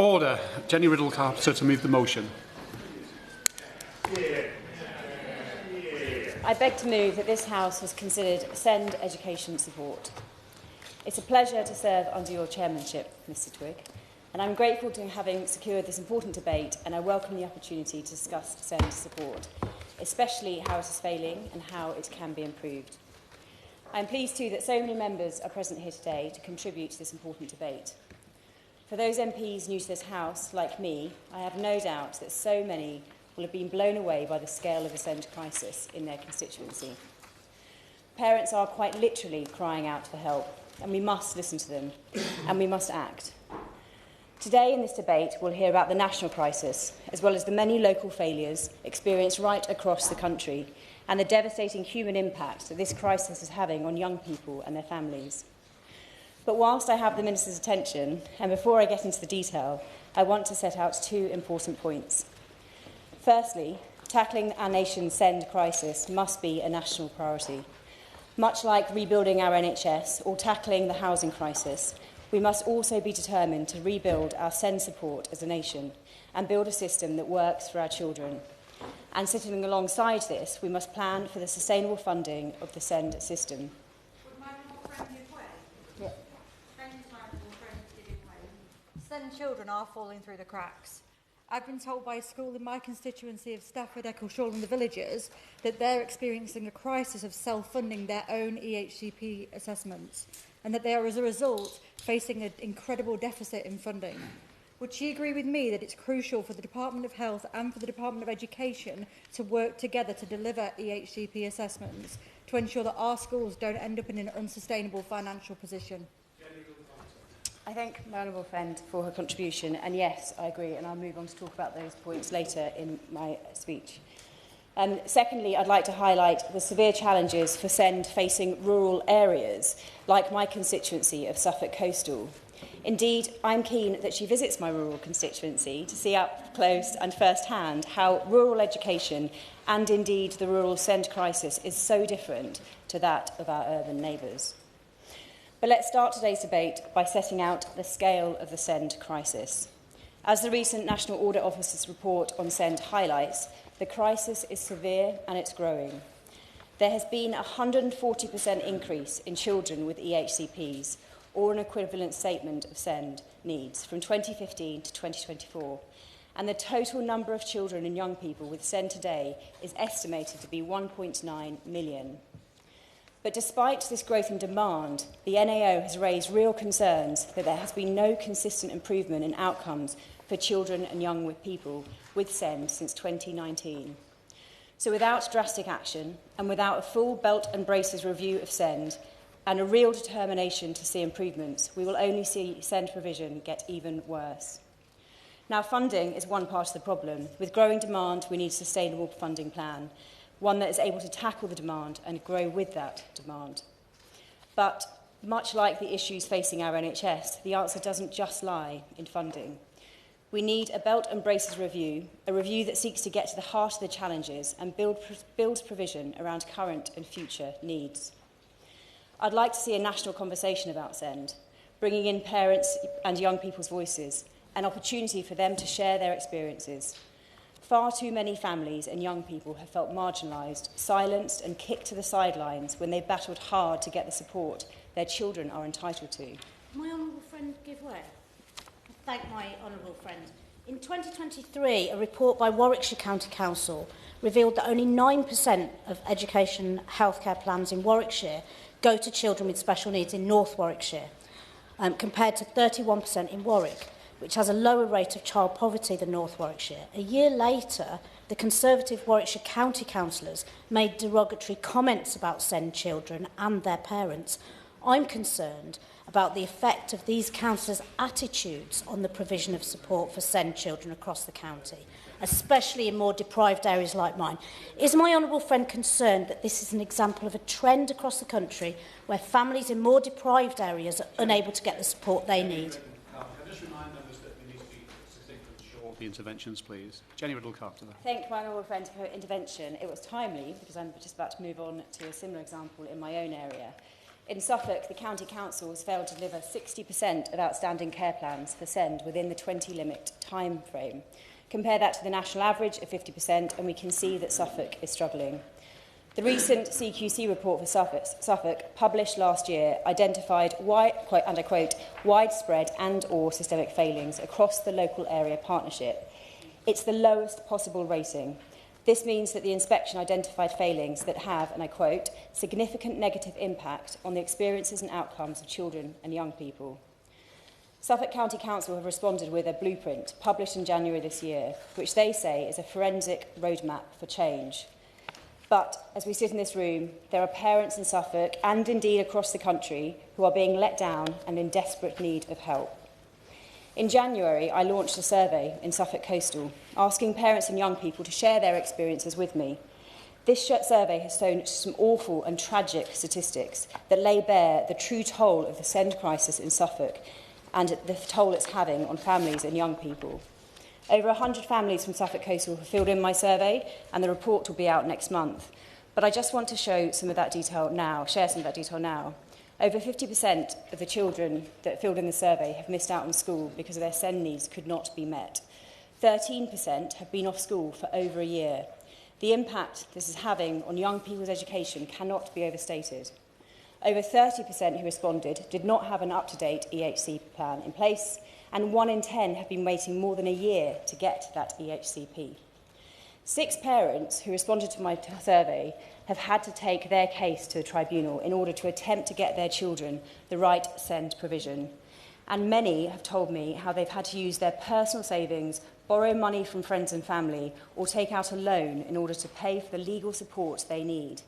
Order. Jenny Riddle-Carpenter to move the motion. I beg to move that this House has considered SEND education support. It's a pleasure to serve under your chairmanship, Mr Twigg, and I'm grateful to having secured this important debate, and I welcome the opportunity to discuss SEND support, especially how it is failing and how it can be improved. I'm pleased too that so many members are present here today to contribute to this important debate. For those MPs new to this House, like me, I have no doubt that so many will have been blown away by the scale of the SEND crisis in their constituency. Parents are quite literally crying out for help, and we must listen to them, and we must act. Today in this debate, we'll hear about the national crisis, as well as the many local failures experienced right across the country, and the devastating human impact that this crisis is having on young people and their families. But whilst I have the Minister's attention, and before I get into the detail, I want to set out two important points. Firstly, tackling our nation's SEND crisis must be a national priority. Much like rebuilding our NHS or tackling the housing crisis, we must also be determined to rebuild our SEND support as a nation and build a system that works for our children. And sitting alongside this, we must plan for the sustainable funding of the SEND system. SEND children are falling through the cracks. I've been told by a school in my constituency of Stafford, Eccleshall and the Villages that they're experiencing a crisis of self-funding their own EHCP assessments and that they are, as a result, facing an incredible deficit in funding. Would she agree with me that it's crucial for the Department of Health and for the Department of Education to work together to deliver EHCP assessments to ensure that our schools don't end up in an unsustainable financial position? I thank my honourable friend for her contribution, and yes, I agree, and I'll move on to talk about those points later in my speech. Secondly, I'd like to highlight the severe challenges for SEND facing rural areas, like my constituency of Suffolk Coastal. Indeed, I'm keen that she visits my rural constituency to see up close and first-hand how rural education and indeed the rural SEND crisis is so different to that of our urban neighbours. But let's start today's debate by setting out the scale of the SEND crisis. As the recent National Audit Office's report on SEND highlights, the crisis is severe and it's growing. There has been a 140% increase in children with EHCPs, or an equivalent statement of SEND needs, from 2015 to 2024. And the total number of children and young people with SEND today is estimated to be 1.9 million. But despite this growth in demand, the NAO has raised real concerns that there has been no consistent improvement in outcomes for children and young people with SEND since 2019. So without drastic action and without a full belt and braces review of SEND and a real determination to see improvements, we will only see SEND provision get even worse. Now, funding is one part of the problem. With growing demand, we need a sustainable funding plan, one that is able to tackle the demand and grow with that demand. But much like the issues facing our NHS, the answer doesn't just lie in funding. We need a belt and braces review, a review that seeks to get to the heart of the challenges and builds provision around current and future needs. I'd like to see a national conversation about SEND, bringing in parents and young people's voices, an opportunity for them to share their experiences. Far too many families and young people have felt marginalised, silenced and kicked to the sidelines when they battled hard to get the support their children are entitled to. My honourable friend give way. I thank my honourable friend. In 2023, a report by Warwickshire County Council revealed that only 9% of education healthcare plans in Warwickshire go to children with special needs in North Warwickshire, compared to 31% in Warwick, which has a lower rate of child poverty than North Warwickshire. A year later, the Conservative Warwickshire County councillors made derogatory comments about SEND children and their parents. I'm concerned about the effect of these councillors' attitudes on the provision of support for SEND children across the county, especially in more deprived areas like mine. Is my honourable friend concerned that this is an example of a trend across the country where families in more deprived areas are unable to get the support they need? The interventions, please. Jenny Riddle-Carpenter. Thank my honourable friend for her intervention. It was timely because I'm just about to move on to a similar example in my own area. In Suffolk, the County Council has failed to deliver 60% of outstanding care plans for SEND within the 20-limit time frame. Compare that to the national average of 50%, and we can see that Suffolk is struggling. The recent CQC report for Suffolk, published last year, identified, and I quote, widespread and/or systemic failings across the local area partnership. It's the lowest possible rating. This means that the inspection identified failings that have, and I quote, significant negative impact on the experiences and outcomes of children and young people. Suffolk County Council have responded with a blueprint published in January this year, which they say is a forensic roadmap for change. But as we sit in this room, there are parents in Suffolk and indeed across the country who are being let down and in desperate need of help. In January, I launched a survey in Suffolk Coastal, asking parents and young people to share their experiences with me. This survey has shown some awful and tragic statistics that lay bare the true toll of the SEND crisis in Suffolk and the toll it's having on families and young people. Over 100 families from Suffolk Coastal have filled in my survey, and the report will be out next month. But I just want to share some of that detail now. Over 50% of the children that filled in the survey have missed out on school because their SEND needs could not be met. 13% have been off school for over a year. The impact this is having on young people's education cannot be overstated. Over 30% who responded did not have an up-to-date EHC plan in place, and 1 in 10 have been waiting more than a year to get that EHCP. 6 parents who responded to my survey have had to take their case to the tribunal in order to attempt to get their children the right SEND provision. And many have told me how they've had to use their personal savings, borrow money from friends and family, or take out a loan in order to pay for the legal support they need.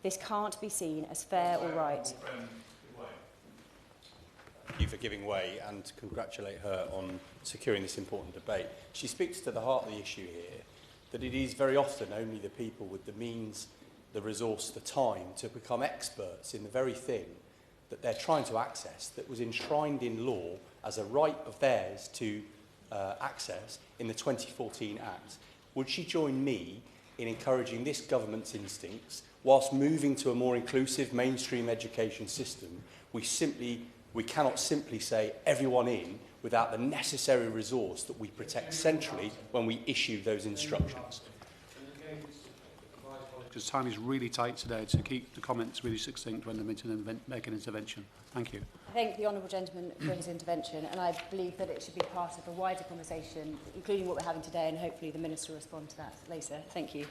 This can't be seen as fair or right. Thank you for giving way, and to congratulate her on securing this important debate. She speaks to the heart of the issue here, that it is very often only the people with the means, the resource, the time to become experts in the very thing that they're trying to access, that was enshrined in law as a right of theirs to access in the 2014 Act. Would she join me in encouraging this government's instincts, whilst moving to a more inclusive mainstream education system? We cannot simply say everyone in without the necessary resource that we protect centrally when we issue those instructions. Because time is really tight today, to keep the comments really succinct when they make an intervention. Thank you. I thank the honourable gentleman for his intervention, and I believe that it should be part of a wider conversation, including what we're having today, and hopefully the Minister will respond to that later. Thank you.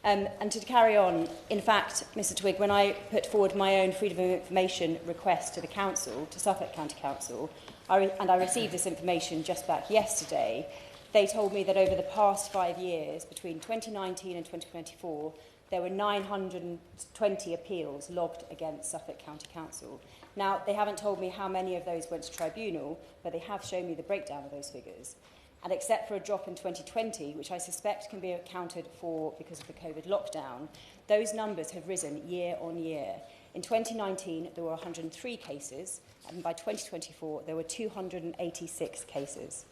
And to carry on, in fact, Mr Twigg, when I put forward my own Freedom of Information request to the Council, to Suffolk County Council, and I received this information just back yesterday, they told me that over the past 5 years, between 2019 and 2024, there were 920 appeals logged against Suffolk County Council. Now, they haven't told me how many of those went to tribunal, but they have shown me the breakdown of those figures. And except for a drop in 2020, which I suspect can be accounted for because of the COVID lockdown, those numbers have risen year on year. In 2019, there were 103 cases, and by 2024, there were 286 cases.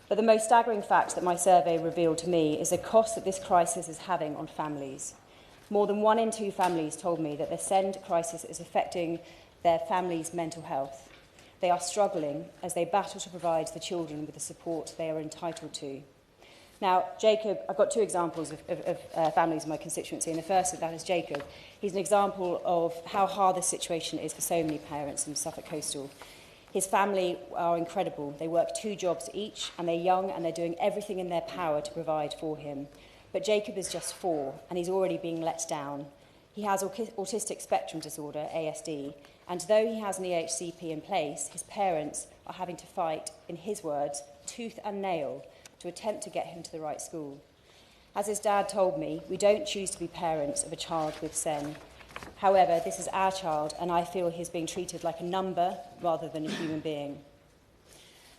But the most staggering fact that my survey revealed to me is the cost that this crisis is having on families. More than 1 in 2 families told me that the SEND crisis is affecting their family's mental health. They are struggling as they battle to provide the children with the support they are entitled to. Now, Jacob, I've got 2 examples of families in my constituency, and the first of that is Jacob. He's an example of how hard this situation is for so many parents in Suffolk Coastal. His family are incredible. They work 2 jobs each, and they're young, and they're doing everything in their power to provide for him. But Jacob is just 4, and he's already being let down. He has autistic spectrum disorder, ASD, and though he has an EHCP in place, his parents are having to fight, in his words, tooth and nail to attempt to get him to the right school. As his dad told me, we don't choose to be parents of a child with SEN. However, this is our child, and I feel he's being treated like a number rather than a human being.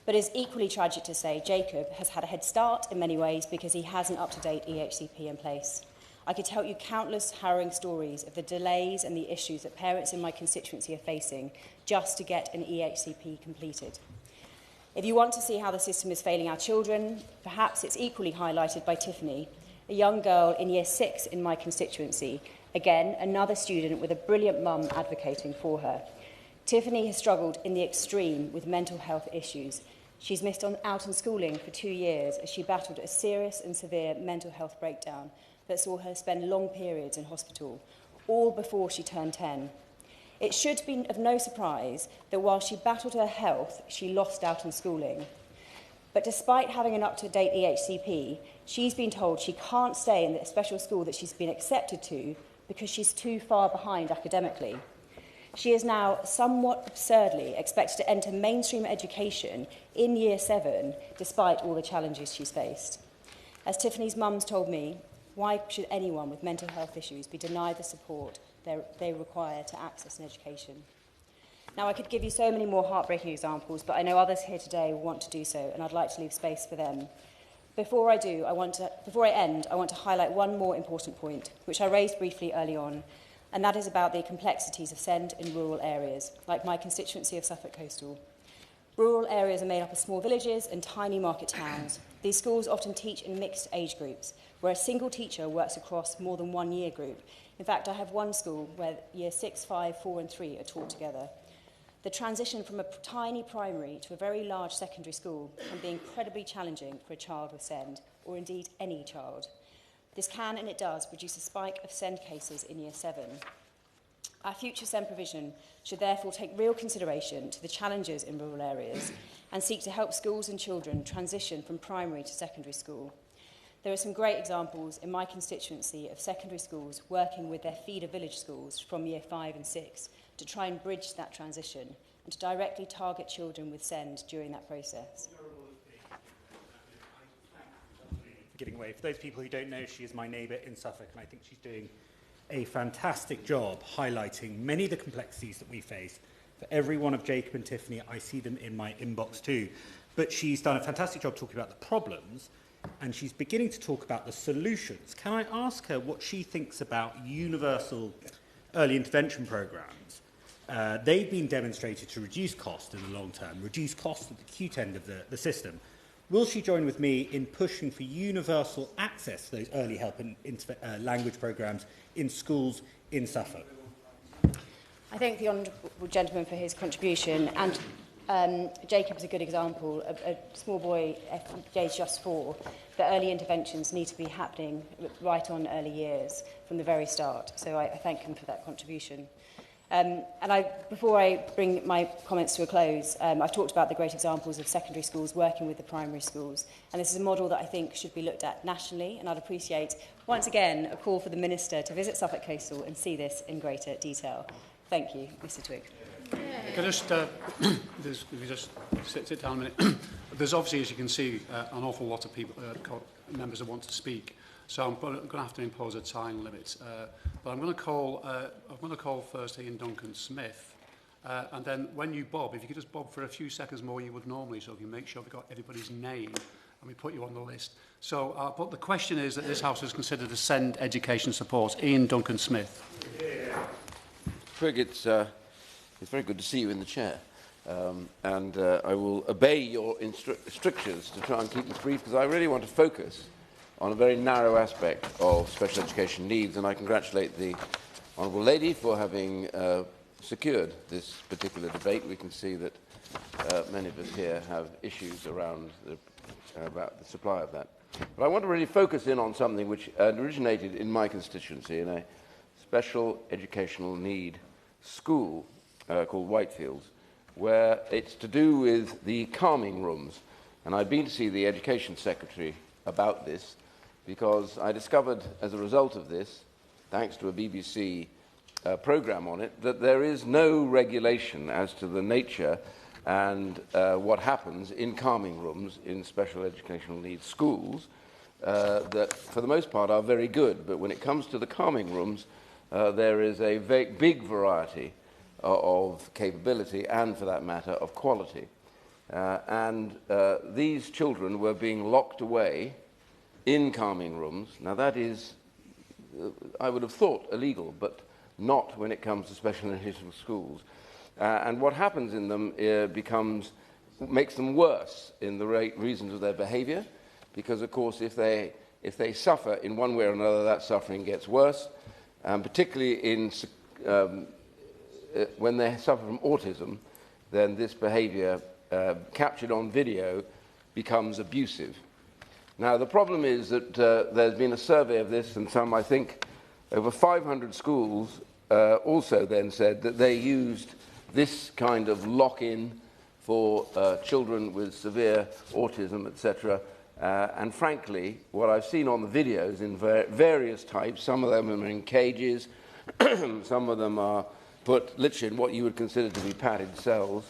But it's equally tragic to say Jacob has had a head start in many ways because he has an up-to-date EHCP in place. I could tell you countless harrowing stories of the delays and the issues that parents in my constituency are facing just to get an EHCP completed. If you want to see how the system is failing our children, perhaps it's equally highlighted by Tiffany, a young girl in year 6 in my constituency, Again, another student with a brilliant mum advocating for her. Tiffany has struggled in the extreme with mental health issues. She's missed out on schooling for 2 years as she battled a serious and severe mental health breakdown that saw her spend long periods in hospital, all before she turned 10. It should be of no surprise that while she battled her health, she lost out on schooling. But despite having an up-to-date EHCP, she's been told she can't stay in the special school that she's been accepted to because she's too far behind academically. She is now somewhat absurdly expected to enter mainstream education in Year 7, despite all the challenges she's faced. As Tiffany's mum's told me, why should anyone with mental health issues be denied the support they require to access an education? Now, I could give you so many more heartbreaking examples, but I know others here today will want to do so, and I'd like to leave space for them. Before I end, I want to highlight one more important point, which I raised briefly early on, and that is about the complexities of SEND in rural areas, like my constituency of Suffolk Coastal. Rural areas are made up of small villages and tiny market towns. These schools often teach in mixed age groups, where a single teacher works across more than one year group. In fact, I have one school where year 6, 5, 4 and 3 are taught together. The transition from a tiny primary to a very large secondary school can be incredibly challenging for a child with SEND, or indeed any child. This can, and it does, produce a spike of SEND cases in Year 7. Our future SEND provision should therefore take real consideration to the challenges in rural areas and seek to help schools and children transition from primary to secondary school. There are some great examples in my constituency of secondary schools working with their feeder village schools from Year 5 and 6 to try and bridge that transition and to directly target children with SEND during that process. Getting away. For those people who don't know, she is my neighbour in Suffolk, and I think she's doing a fantastic job highlighting many of the complexities that we face. For every one of Jacob and Tiffany, I see them in my inbox too. But she's done a fantastic job talking about the problems, and she's beginning to talk about the solutions. Can I ask her what she thinks about universal early intervention programmes? They've been demonstrated to reduce cost in the long term, reduce cost at the acute end of the system. Will she join with me in pushing for universal access to those early help and language programmes in schools in Suffolk? I thank the honourable gentleman for his contribution, and Jacob is a good example. A small boy, age just 4, the early interventions need to be happening right on early years from the very start. So I thank him for that contribution. Before I bring my comments to a close, I've talked about the great examples of secondary schools working with the primary schools, and this is a model that I think should be looked at nationally, and I'd appreciate, once again, a call for the Minister to visit Suffolk Coastal and see this in greater detail. Thank you, Mr Twigg. Can I just, if you just sit down a minute. There's obviously, as you can see, an awful lot of people, members that want to speak. So I'm going to have to impose a time limit. But I'm going to call first Ian Duncan Smith, and then when you bob, if you could just bob for a few seconds more, you would normally, so you can make sure we've got everybody's name and we put you on the list. So, but the question is that this House has considered to send education support. Ian Duncan Smith. Twigg, it's very good to see you in the chair, and I will obey your strictures to try and keep this brief, because I really want to focus on a very narrow aspect of special education needs, and I congratulate the Honourable Lady for having secured this particular debate. We can see that many of us here have issues around about the supply of that. But I want to really focus in on something which originated in my constituency in a special educational need school called Whitefields, where it's to do with the calming rooms. And I've been to see the Education Secretary about this, because I discovered as a result of this, thanks to a BBC programme on it, that there is no regulation as to the nature and what happens in calming rooms in special educational needs schools that, for the most part, are very good. But when it comes to the calming rooms, there is a very big variety of capability and, for that matter, of quality. These children were being locked away in calming rooms. Now that is, I would have thought, illegal, but not when it comes to special educational schools. And what happens in them makes them worse in the reasons of their behaviour, because of course if they suffer in one way or another, that suffering gets worse. and particularly when they suffer from autism, then this behaviour captured on video becomes abusive. Now, the problem is that there's been a survey of this, and some, I think, over 500 schools also then said that they used this kind of lock-in for children with severe autism, etc. And frankly, what I've seen on the videos in various types, some of them are in cages, some of them are put literally in what you would consider to be padded cells,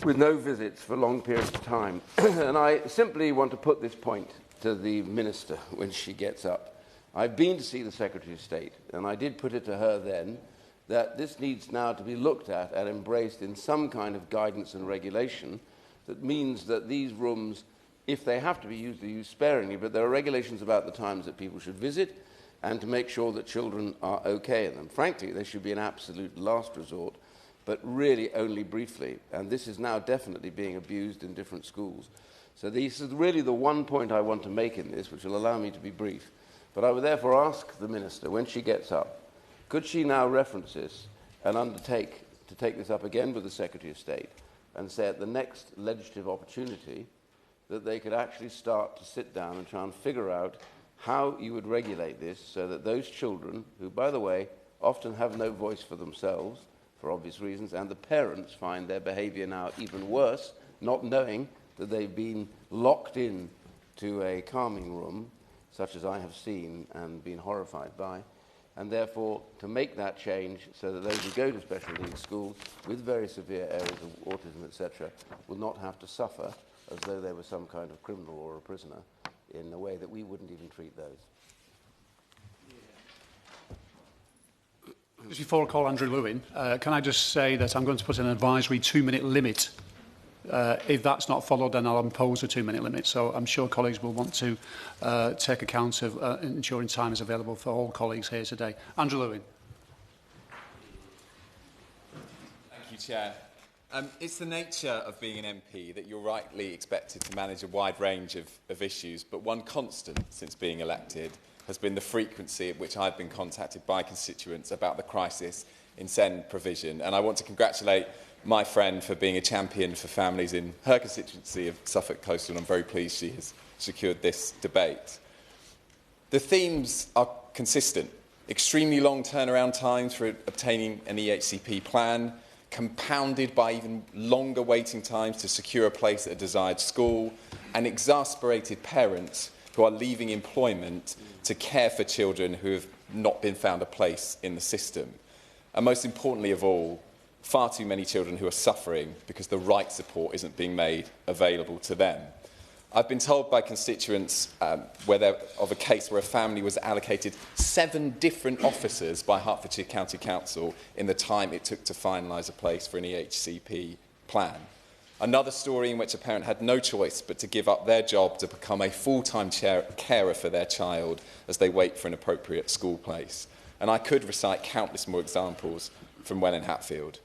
with no visits for long periods of time. And I simply want to put this point to the Minister when she gets up. I've been to see the Secretary of State, and I did put it to her then that this needs now to be looked at and embraced in some kind of guidance and regulation that means that these rooms, if they have to be used, are used sparingly, but there are regulations about the times that people should visit and to make sure that children are okay in them. Frankly, they should be an absolute last resort, but really only briefly. And this is now definitely being abused in different schools. So this is really the one point I want to make in this, which will allow me to be brief. But I would therefore ask the Minister, when she gets up, could she now reference this and undertake to take this up again with the Secretary of State and say at the next legislative opportunity that they could actually start to sit down and try and figure out how you would regulate this so that those children, who, by the way, often have no voice for themselves, for obvious reasons, and the parents find their behaviour now even worse, not knowing that they've been locked in to a calming room, such as I have seen and been horrified by, and therefore to make that change so that those who go to special needs schools with very severe areas of autism, etc., will not have to suffer as though they were some kind of criminal or a prisoner in a way that we wouldn't even treat those. Just before I call Andrew Lewin, can I just say that I'm going to put an advisory 2-minute limit. If that's not followed, then I'll impose a 2-minute limit. So I'm sure colleagues will want to take account of ensuring time is available for all colleagues here today. Andrew Lewin. Thank you, Chair. It's the nature of being an MP that you're rightly expected to manage a wide range of issues, but one constant since being elected has been the frequency at which I've been contacted by constituents about the crisis in SEND provision. And I want to congratulate my friend for being a champion for families in her constituency of Suffolk Coastal, and I'm very pleased she has secured this debate. The themes are consistent. Extremely long turnaround times for obtaining an EHCP plan, compounded by even longer waiting times to secure a place at a desired school, and exasperated parents who are leaving employment to care for children who have not been found a place in the system. And most importantly of all, far too many children who are suffering because the right support isn't being made available to them. I've been told by constituents of a case where a family was allocated 7 different officers by Hertfordshire County Council in the time it took to finalise a place for an EHCP plan. Another story in which a parent had no choice but to give up their job to become a full-time carer for their child as they wait for an appropriate school place. And I could recite countless more examples from Welwyn Hatfield.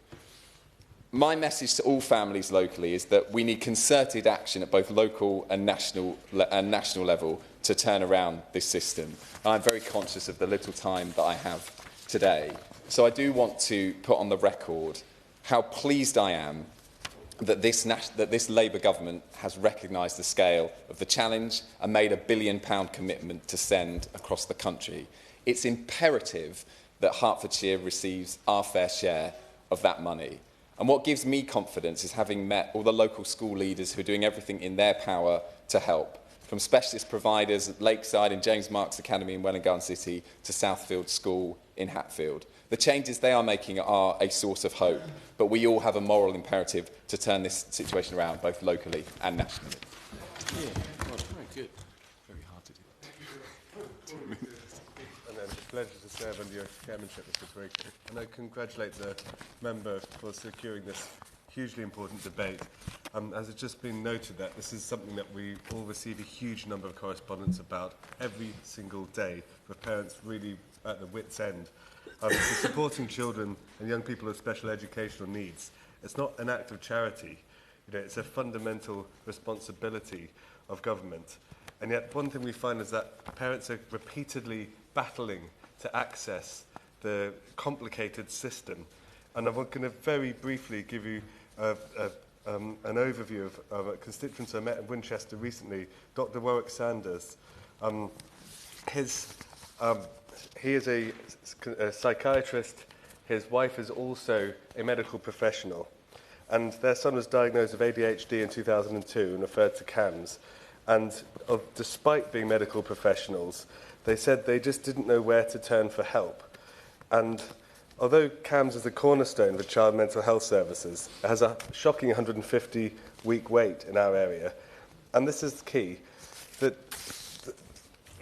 My message to all families locally is that we need concerted action at both local and national level to turn around this system. And I'm very conscious of the little time that I have today. So I do want to put on the record how pleased I am that this Labour government has recognised the scale of the challenge and made a £1 billion commitment to send across the country. It's imperative that Hertfordshire receives our fair share of that money. And what gives me confidence is having met all the local school leaders who are doing everything in their power to help, from specialist providers at Lakeside and James Marks Academy in Welwyn Garden City to Southfield School in Hatfield. The changes they are making are a source of hope, but we all have a moral imperative to turn this situation around, both locally and nationally. Yeah, well, very good. Very hard to do. And it's a pleasure to serve under your chairmanship, Mr. Twigg. And I congratulate the member for securing this hugely important debate. As it's just been noted that this is something that we all receive a huge number of correspondence about every single day, with parents really at the wit's end. For supporting children and young people with special educational needs, it's not an act of charity. It's a fundamental responsibility of government. And yet one thing we find is that parents are repeatedly battling to access the complicated system. And I'm going to very briefly give you an overview of a constituent I met in Winchester recently, Dr. Warwick Sanders. He is a psychiatrist. His wife is also a medical professional. And their son was diagnosed with ADHD in 2002 and referred to CAMS. And despite being medical professionals, they said they just didn't know where to turn for help. And although CAMS is the cornerstone of child mental health services, it has a shocking 150-week wait in our area. And this is key, that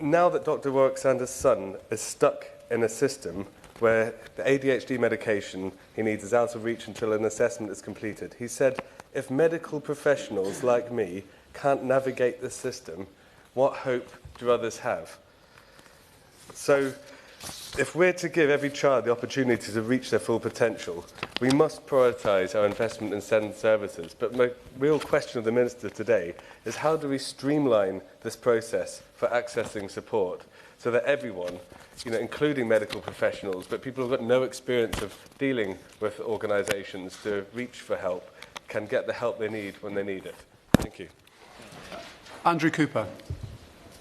now that Dr. Warwick Sanders' son is stuck in a system where the ADHD medication he needs is out of reach until an assessment is completed, he said, if medical professionals like me can't navigate the system, what hope do others have? So, if we're to give every child the opportunity to reach their full potential, we must prioritise our investment in SEND services. But my real question of the Minister today is how do we streamline this process for accessing support so that everyone, including medical professionals, but people who've got no experience of dealing with organisations to reach for help, can get the help they need when they need it? Thank you. Andrew Cooper.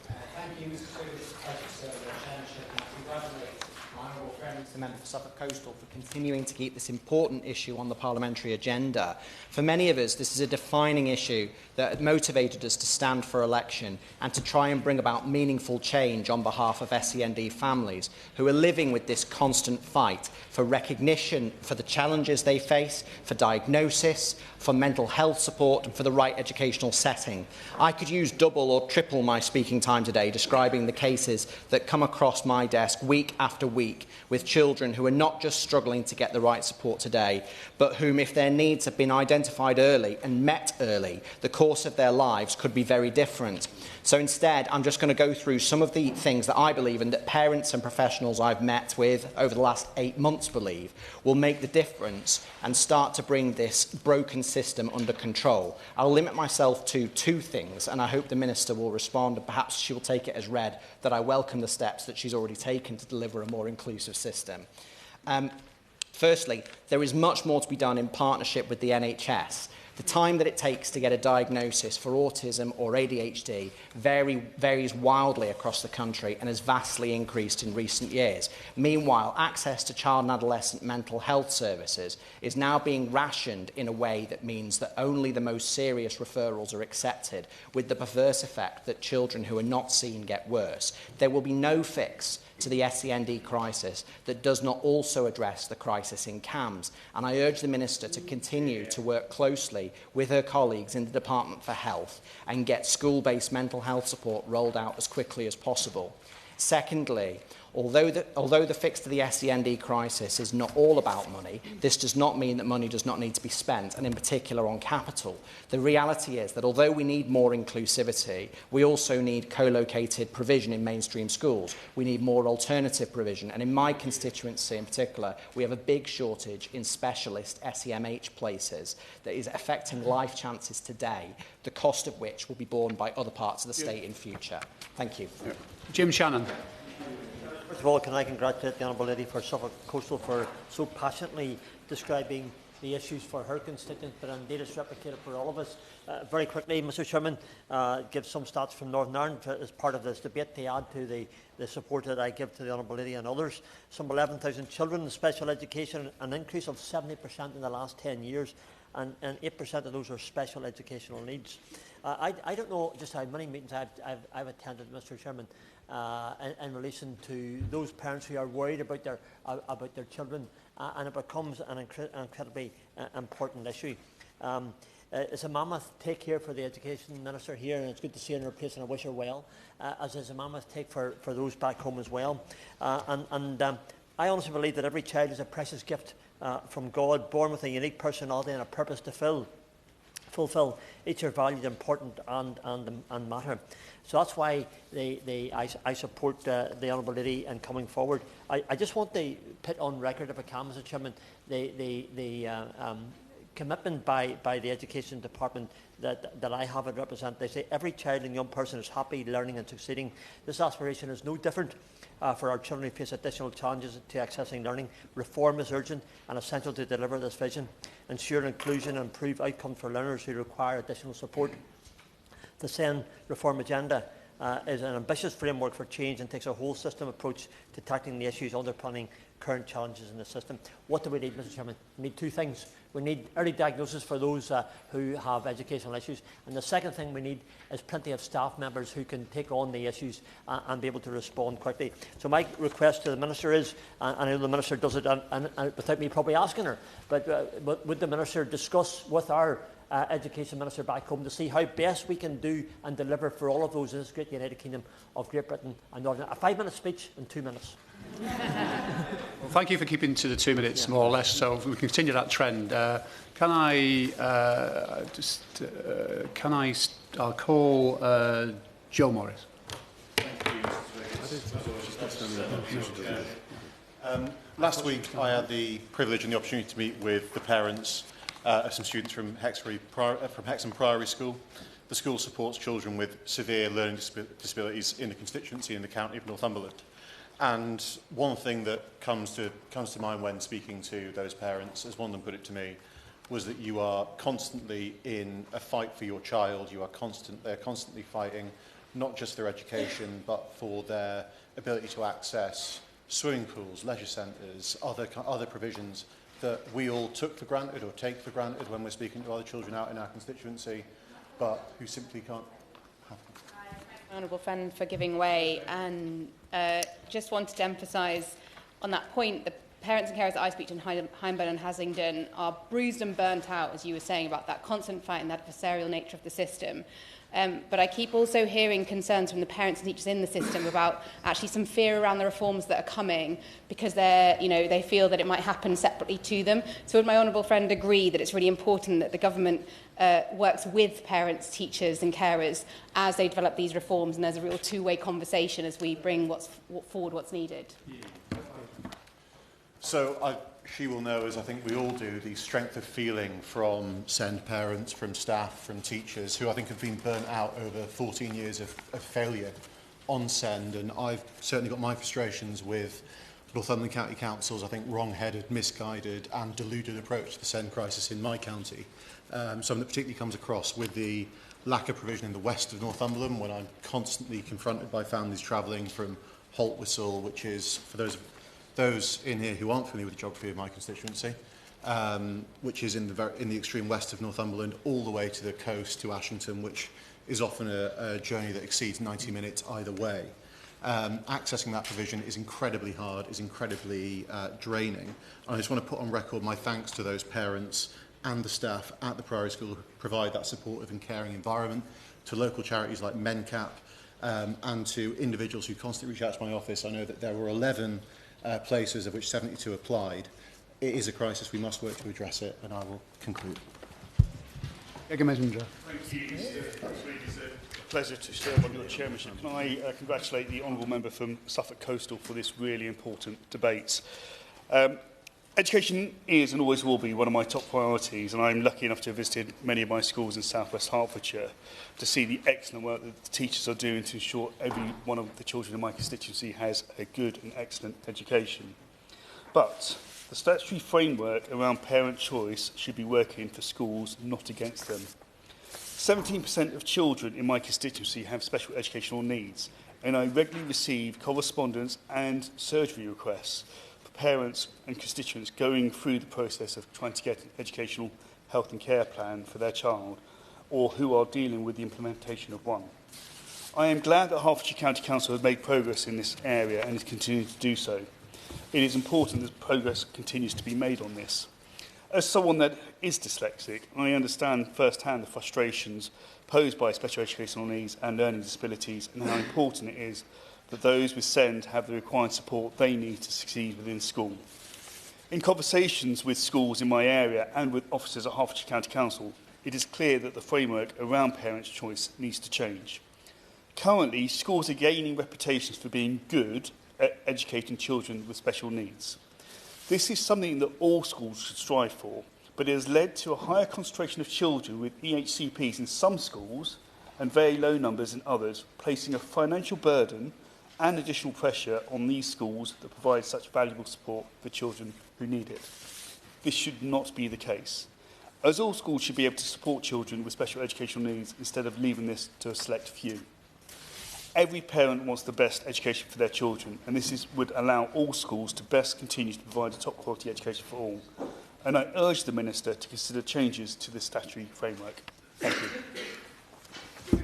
Thank you, Mr. Speaker. It's a pleasure to serve the chairmanship, and I congratulate my honourable friend, the member for Suffolk Coastal, for continuing to keep this important issue on the parliamentary agenda. For many of us, this is a defining issue that motivated us to stand for election and to try and bring about meaningful change on behalf of SEND families who are living with this constant fight for recognition for the challenges they face, for diagnosis, for mental health support and for the right educational setting. I could use double or triple my speaking time today describing the cases that come across my desk week after week with children who are not just struggling to get the right support today, but whom, if their needs have been identified early and met early, the course of their lives could be very different. So instead, I'm just going to go through some of the things that I believe and that parents and professionals I've met with over the last 8 months believe will make the difference and start to bring this broken system under control. I'll limit myself to 2 things, and I hope the Minister will respond, and perhaps she will take it as read that I welcome the steps that she's already taken to deliver a more inclusive system. Firstly, there is much more to be done in partnership with the NHS. The time that it takes to get a diagnosis for autism or ADHD varies wildly across the country and has vastly increased in recent years. Meanwhile, access to child and adolescent mental health services is now being rationed in a way that means that only the most serious referrals are accepted, with the perverse effect that children who are not seen get worse. There will be no fix to the SEND crisis that does not also address the crisis in CAMS, and I urge the Minister to continue to work closely with her colleagues in the Department for Health and get school-based mental health support rolled out as quickly as possible. Secondly, although the fix to the SEND crisis is not all about money, this does not mean that money does not need to be spent, and in particular on capital. The reality is that although we need more inclusivity, we also need co-located provision in mainstream schools. We need more alternative provision, and in my constituency in particular, we have a big shortage in specialist SEMH places that is affecting life chances today, the cost of which will be borne by other parts of the state in future. Thank you. Jim Shannon. First of all, can I congratulate the Honourable Lady for Suffolk Coastal for so passionately describing the issues for her constituents, but indeed it's replicated for all of us. Very quickly, Mr Chairman, give some stats from Northern Ireland as part of this debate to add to the support that I give to the Honourable Lady and others. Some 11,000 children in special education, an increase of 70% in the last 10 years, and 8% of those are special educational needs. I don't know just how many meetings I've attended, Mr Chairman, in relation to those parents who are worried about their children, and it becomes an incredibly important issue. It's a mammoth take here for the Education Minister here, and it's good to see her in her place, and I wish her well, as is a mammoth take for those back home as well. I honestly believe that every child is a precious gift from God, born with a unique personality and a purpose to fulfil. Each are valued, important and matter. So that's why I support the Honourable Lady in coming forward. I just want to put on record, if I can, Mr Chairman, the commitment by the Education Department that I have it represent. They say every child and young person is happy, learning and succeeding. This aspiration is no different for our children who face additional challenges to accessing learning. Reform is urgent and essential to deliver this vision, ensure inclusion and improve outcomes for learners who require additional support. The SEND reform agenda is an ambitious framework for change and takes a whole system approach to tackling the issues underpinning current challenges in the system. What do we need, Mr Chairman? We need two things. We need early diagnosis for those who have educational issues, and the second thing we need is plenty of staff members who can take on the issues and be able to respond quickly. So my request to the Minister is, and I know the Minister does it without me probably asking her, but would the Minister discuss with our Education Minister back home to see how best we can do and deliver for all of those in this great United Kingdom of Great Britain and Northern Ireland. A 5-minute speech in 2 minutes. Well, thank you for keeping to the 2 minutes, more or less. So if we continue that trend, I'll call Joe Morris. Last week, I had the privilege and the opportunity to meet with the parents of some students from Hexham Priory School. The school supports children with severe learning disabilities in the constituency in the county of Northumberland. And one thing that comes to mind when speaking to those parents, as one of them put it to me, was that you are constantly in a fight for your child. They're constantly fighting, not just their education, but for their ability to access swimming pools, leisure centres, other provisions that we all took for granted or take for granted when we're speaking to other children out in our constituency, but who simply can't have them. I thank my honourable friend for giving way, and just wanted to emphasise on that point, the parents and carers that I speak to in Hyndburn and Haslingden are bruised and burnt out, as you were saying, about that constant fight and that adversarial nature of the system. But I keep also hearing concerns from the parents and teachers in the system about actually some fear around the reforms that are coming because they feel that it might happen separately to them. So would my honourable friend agree that it's really important that the government works with parents, teachers and carers as they develop these reforms, and there's a real two-way conversation as we bring forward what's needed? So she will know, as I think we all do, the strength of feeling from SEND parents, from staff, from teachers, who I think have been burnt out over 14 years of failure on SEND. And I've certainly got my frustrations with Northumberland County Council's, I think, wrong-headed, misguided and deluded approach to the SEND crisis in my county. Something that particularly comes across with the lack of provision in the west of Northumberland, when I'm constantly confronted by families travelling from Haltwhistle, which is, for those in here who aren't familiar with the geography of my constituency, which is in the extreme west of Northumberland, all the way to the coast to Ashington, which is often a journey that exceeds 90 minutes either way. Accessing that provision is incredibly hard, is incredibly draining. I just want to put on record my thanks to those parents and the staff at the Priory School who provide that supportive and caring environment, to local charities like MENCAP, and to individuals who constantly reach out to my office. I know that there were 11 places, of which 72 applied. It is a crisis. We must work to address it, and I will conclude. Messenger. Thank you. It's a pleasure to serve on your chairmanship. Can I congratulate the honourable member from Suffolk Coastal for this really important debate. Education is and always will be one of my top priorities, and I'm lucky enough to have visited many of my schools in South West Hertfordshire to see the excellent work that the teachers are doing to ensure every one of the children in my constituency has a good and excellent education. But the statutory framework around parent choice should be working for schools, not against them. 17% of children in my constituency have special educational needs, and I regularly receive correspondence and surgery requests parents and constituents going through the process of trying to get an educational health and care plan for their child, or who are dealing with the implementation of one. I am glad that Hertfordshire County Council has made progress in this area and is continuing to do so. It is important that progress continues to be made on this. As someone that is dyslexic, I understand firsthand the frustrations posed by special educational needs and learning disabilities, and how important it is that those with SEND have the required support they need to succeed within school. In conversations with schools in my area and with officers at Hertfordshire County Council, it is clear that the framework around parents' choice needs to change. Currently, schools are gaining reputations for being good at educating children with special needs. This is something that all schools should strive for, but it has led to a higher concentration of children with EHCPs in some schools and very low numbers in others, placing a financial burden and additional pressure on these schools that provide such valuable support for children who need it. This should not be the case, as all schools should be able to support children with special educational needs instead of leaving this to a select few. Every parent wants the best education for their children, and would allow all schools to best continue to provide a top quality education for all. And I urge the Minister to consider changes to this statutory framework. Thank you. Thank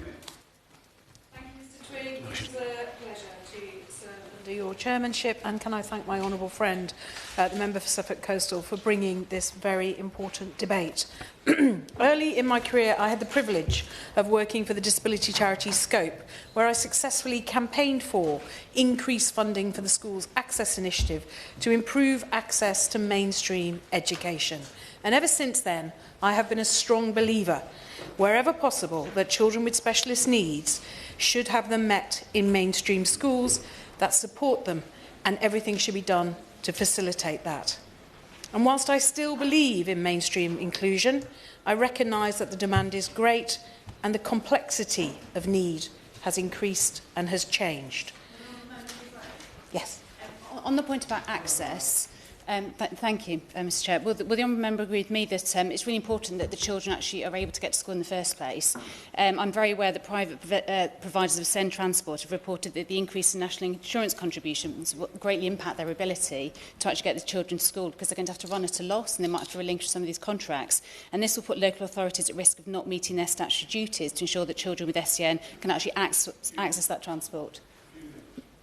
you, Mr. Twigg. It is a pleasure to serve under your chairmanship, and can I thank my honourable friend, the member for Suffolk Coastal, for bringing this very important debate. Early in my career, I had the privilege of working for the disability charity Scope, where I successfully campaigned for increased funding for the school's Access Initiative to improve access to mainstream education. And ever since then, I have been a strong believer, wherever possible, that children with specialist needs should have them met in mainstream schools that support them, and everything should be done to facilitate that. And whilst I still believe in mainstream inclusion, I recognise that the demand is great and the complexity of need has increased and has changed. Yes. On the point about access, thank you, Mr. Chair. Well, the honourable member agreed with me that it's really important that the children actually are able to get to school in the first place. I'm very aware that private providers of SEND transport have reported that the increase in national insurance contributions will greatly impact their ability to actually get the children to school, because they're going to have to run at a loss and they might have to relinquish some of these contracts. And this will put local authorities at risk of not meeting their statutory duties to ensure that children with SEN can actually access that transport.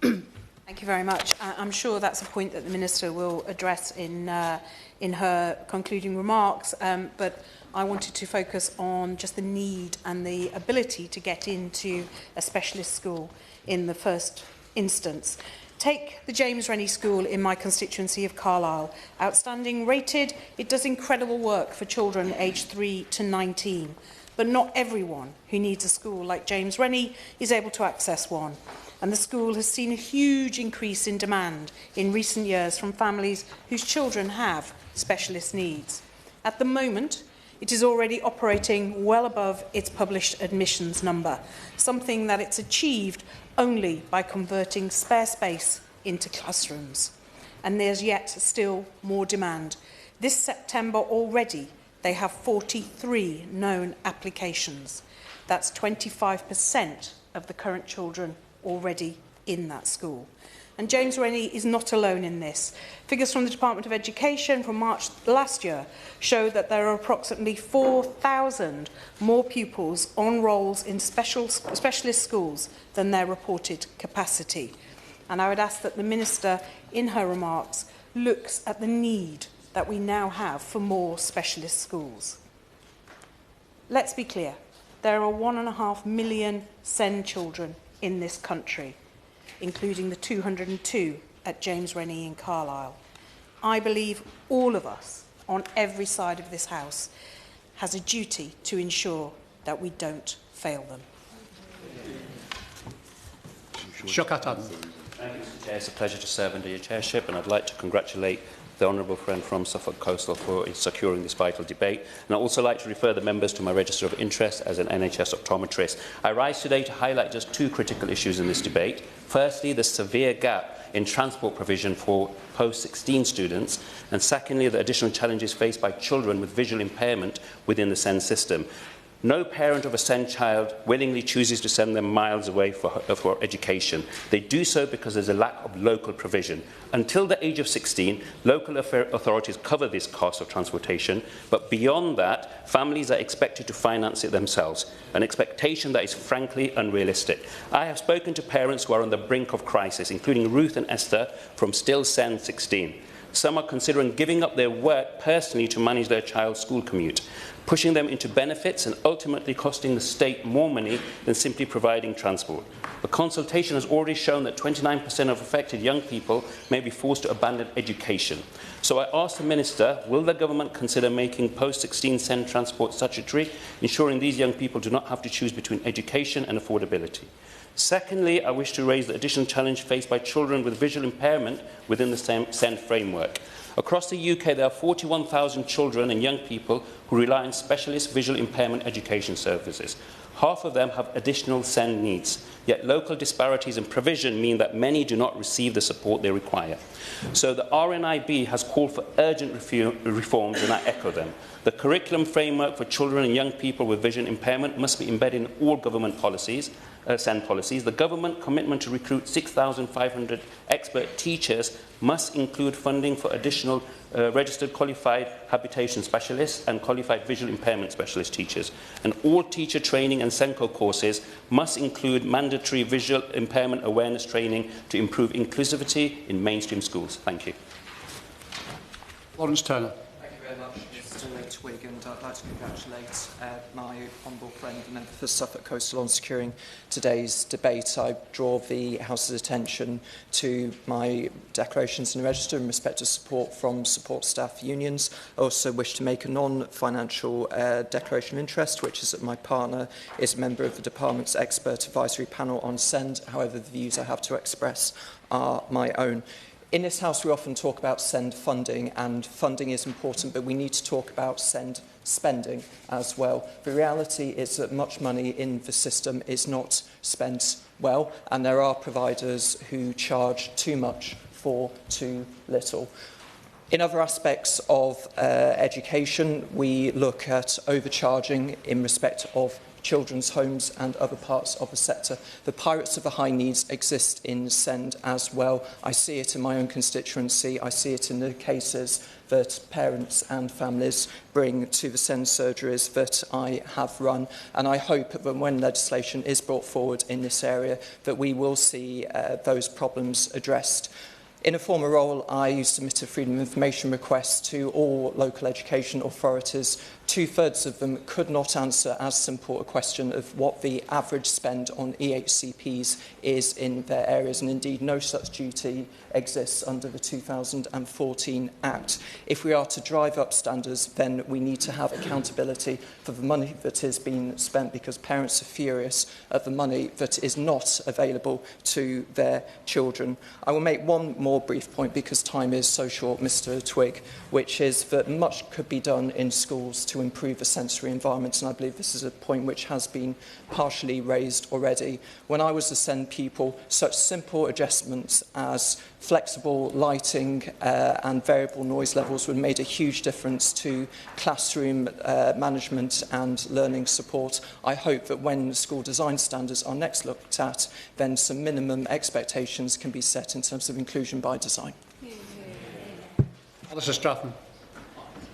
Thank you very much. I'm sure that's a point that the Minister will address in her concluding remarks, but I wanted to focus on just the need and the ability to get into a specialist school in the first instance. Take the James Rennie School in my constituency of Carlisle. Outstanding rated, it does incredible work for children aged 3 to 19, but not everyone who needs a school like James Rennie is able to access one. And the school has seen a huge increase in demand in recent years from families whose children have specialist needs. At the moment, it is already operating well above its published admissions number, something that it's achieved only by converting spare space into classrooms. And there's yet still more demand. This September already, they have 43 known applications. That's 25% of the current children already in that school. And James Rennie is not alone in this. Figures from the Department of Education from March last year show that there are approximately 4,000 more pupils on rolls in specialist schools than their reported capacity. And I would ask that the Minister, in her remarks, looks at the need that we now have for more specialist schools. Let's be clear, there are 1.5 million SEN children in this country, including the 202 at James Rennie in Carlisle. I believe all of us on every side of this House has a duty to ensure that we don't fail them. Shokatan. Thank you, Mr. Chair. It's a pleasure to serve under your chairship, and I'd like to congratulate the honourable friend from Suffolk Coastal for securing this vital debate. And I'd also like to refer the members to my register of interest as an NHS optometrist. I rise today to highlight just two critical issues in this debate. Firstly, the severe gap in transport provision for post-16 students, and secondly, the additional challenges faced by children with visual impairment within the SEND system. No parent of a SEND child willingly chooses to send them miles away for education. They do so because there's a lack of local provision. Until the age of 16, local authorities cover this cost of transportation, but beyond that, families are expected to finance it themselves, an expectation that is frankly unrealistic. I have spoken to parents who are on the brink of crisis, including Ruth and Esther from Still SEND 16. Some are considering giving up their work personally to manage their child's school commute, pushing them into benefits and ultimately costing the state more money than simply providing transport. A consultation has already shown that 29% of affected young people may be forced to abandon education. So I ask the Minister, will the government consider making post-16 SEND transport statutory, ensuring these young people do not have to choose between education and affordability? Secondly, I wish to raise the additional challenge faced by children with visual impairment within the SEND framework. Across the UK, there are 41,000 children and young people who rely on specialist visual impairment education services. Half of them have additional SEND needs, yet local disparities in provision mean that many do not receive the support they require. So the RNIB has called for urgent reforms, and I echo them. The curriculum framework for children and young people with vision impairment must be embedded in all government policies, SEND policies. The government commitment to recruit 6,500 expert teachers must include funding for additional registered qualified habitation specialists and qualified visual impairment specialist teachers. And all teacher training and SENCO courses must include mandatory visual impairment awareness training to improve inclusivity in mainstream schools. Thank you. Lawrence Turner. Thank you very much, Mr Twigg, and I'd like to congratulate my honourable friend and member for Suffolk Coastal on securing today's debate. I draw the House's attention to my declarations in the register in respect to support from support staff unions. I also wish to make a non-financial declaration of interest, which is that my partner is a member of the department's expert advisory panel on SEND. However, the views I have to express are my own. In this House, we often talk about SEND funding, and funding is important, but we need to talk about SEND spending as well. The reality is that much money in the system is not spent well, and there are providers who charge too much for too little. In other aspects of education, we look at overcharging in respect of children's homes and other parts of the sector. The pirates of the high needs exist in SEND as well. I see it in my own constituency. I see it in the cases that parents and families bring to the SEND surgeries that I have run. And I hope that when legislation is brought forward in this area, that we will see those problems addressed. In a former role, I submitted freedom of information requests to all local education authorities. Two-thirds of them could not answer as simple a question of what the average spend on EHCPs is in their areas, and indeed no such duty exists under the 2014 Act. If we are to drive up standards, then we need to have accountability for the money that is being spent, because parents are furious at the money that is not available to their children. I will make one more brief point, because time is so short, Mr Twigg, which is that much could be done in schools to improve the sensory environment, and I believe this is a point which has been partially raised already. When I was a SEND pupil, such simple adjustments as flexible lighting and variable noise levels would have made a huge difference to classroom management and learning support. I hope that when school design standards are next looked at, then some minimum expectations can be set in terms of inclusion by design. Alistair Stratham.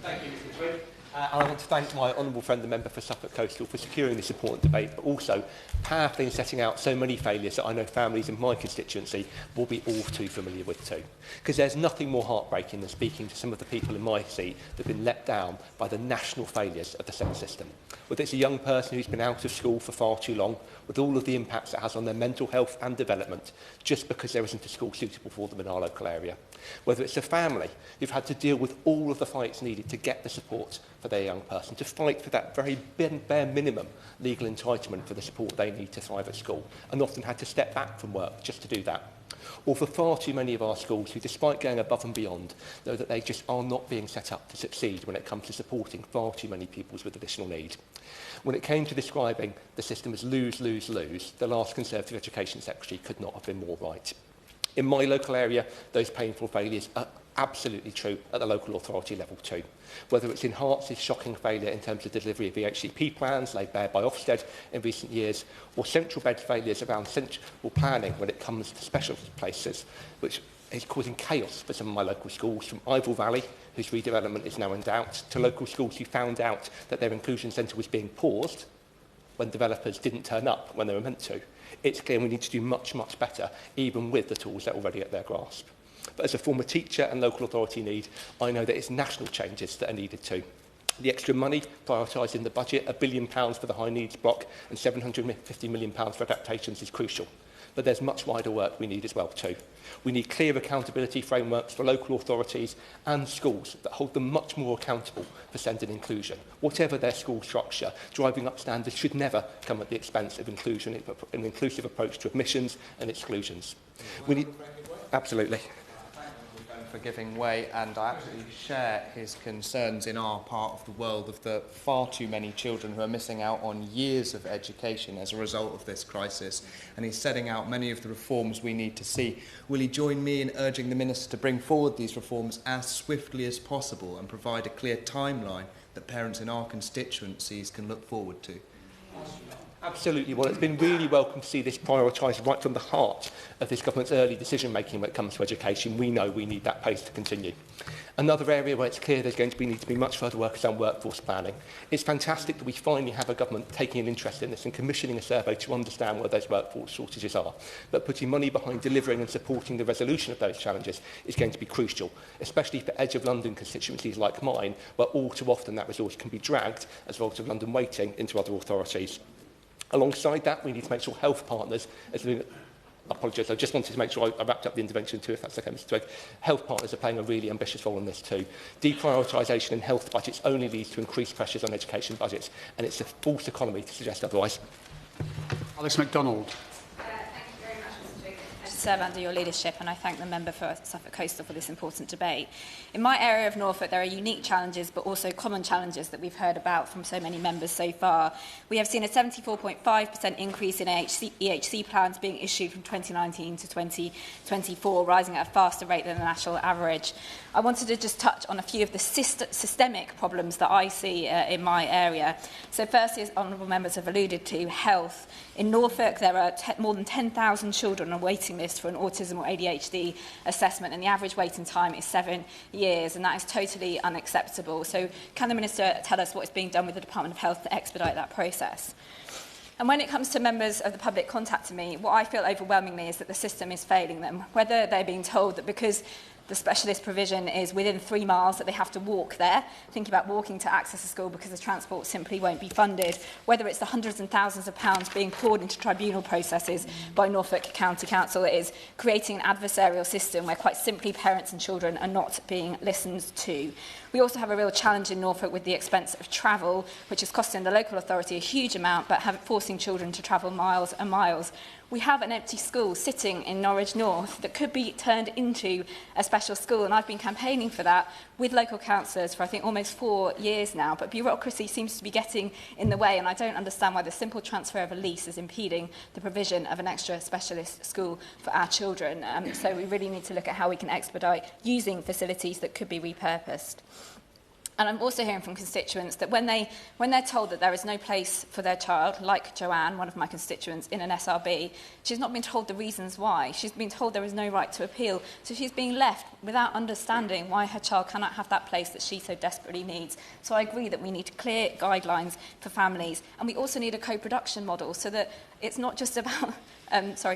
Thank you, Mr Twigg. I want to thank my honourable friend, the member for Suffolk Coastal, for securing this important debate, but also powerfully in setting out so many failures that I know families in my constituency will be all too familiar with too. Because there's nothing more heartbreaking than speaking to some of the people in my seat that have been let down by the national failures of the SEND system. Whether it's a young person who's been out of school for far too long, with all of the impacts it has on their mental health and development, just because there isn't a school suitable for them in our local area. Whether it's a family who've had to deal with all of the fights needed to get the support for their young person, to fight for that very bare minimum legal entitlement for the support they need to thrive at school, and often had to step back from work just to do that. Or for far too many of our schools who, despite going above and beyond, know that they just are not being set up to succeed when it comes to supporting far too many pupils with additional need. When it came to describing the system as lose, lose, lose, the last Conservative Education Secretary could not have been more right. In my local area, those painful failures are absolutely true at the local authority level too. Whether it's in Herts' shocking failure in terms of delivery of EHCP plans laid bare by Ofsted in recent years, or central bed failures around central planning when it comes to special places, which is causing chaos for some of my local schools, from Ivor Valley, whose redevelopment is now in doubt, to local schools who found out that their inclusion centre was being paused when developers didn't turn up when they were meant to. It's clear we need to do much, much better, even with the tools that are already at their grasp. But as a former teacher and local authority lead, I know that it's national changes that are needed too. The extra money prioritised in the budget, £1 billion for the high needs block and £750 million for adaptations, is crucial. but there's much wider work we need as well too. We need clear accountability frameworks for local authorities and schools that hold them much more accountable for SEND and inclusion. Whatever their school structure, driving up standards should never come at the expense of inclusion, an inclusive approach to admissions and exclusions. We need... Absolutely. For giving way, and I absolutely share his concerns in our part of the world of the far too many children who are missing out on years of education as a result of this crisis, and he's setting out many of the reforms we need to see. Will he join me in urging the Minister to bring forward these reforms as swiftly as possible and provide a clear timeline that parents in our constituencies can look forward to? Absolutely. Well, it's been really welcome to see this prioritised right from the heart of this government's early decision-making when it comes to education. We know we need that pace to continue. Another area where it's clear there's going to need to be much further work is on workforce planning. It's fantastic that we finally have a government taking an interest in this and commissioning a survey to understand where those workforce shortages are. But putting money behind delivering and supporting the resolution of those challenges is going to be crucial, especially for edge of London constituencies like mine, where all too often that resource can be dragged, as well as of London waiting, into other authorities. Alongside that, we need to make sure health partners, apologise, I just wanted to make sure I wrapped up the intervention too, if that's okay, Mr. Twigg. Health partners are playing a really ambitious role in this too. Deprioritisation in health budgets only leads to increased pressures on education budgets, and it's a false economy to suggest otherwise. Alice MacDonald. Serve under your leadership, and I thank the member for Suffolk Coastal for this important debate. In my area of Norfolk, there are unique challenges, but also common challenges that we've heard about from so many members so far. We have seen a 74.5% increase in EHC plans being issued from 2019 to 2024, rising at a faster rate than the national average. I wanted to just touch on a few of the systemic problems that I see in my area. So firstly, as honourable members have alluded to, health. In Norfolk, there are more than 10,000 children on a waiting list for an autism or ADHD assessment, and the average waiting time is 7 years, and that is totally unacceptable. So can the Minister tell us what is being done with the Department of Health to expedite that process? And when it comes to members of the public contacting me, what I feel overwhelmingly is that the system is failing them, whether they're being told that because the specialist provision is within 3 miles that they have to walk there, think about walking to access a school because the transport simply won't be funded, whether it's the hundreds and thousands of pounds being poured into tribunal processes by Norfolk County Council that is creating an adversarial system where quite simply parents and children are not being listened to. We also have a real challenge in Norfolk with the expense of travel, which is costing the local authority a huge amount, but forcing children to travel miles and miles. We have an empty school sitting in Norwich North that could be turned into a special school, and I've been campaigning for that with local councillors for I think almost 4 years now, but bureaucracy seems to be getting in the way, and I don't understand why the simple transfer of a lease is impeding the provision of an extra specialist school for our children. So we really need to look at how we can expedite using facilities that could be repurposed. And I'm also hearing from constituents that when they're told that there is no place for their child, like Joanne, one of my constituents, in an SRB, she's not been told the reasons why. She's been told there is no right to appeal. So she's being left without understanding why her child cannot have that place that she so desperately needs. So I agree that we need clear guidelines for families. And we also need a co-production model so that it's not just about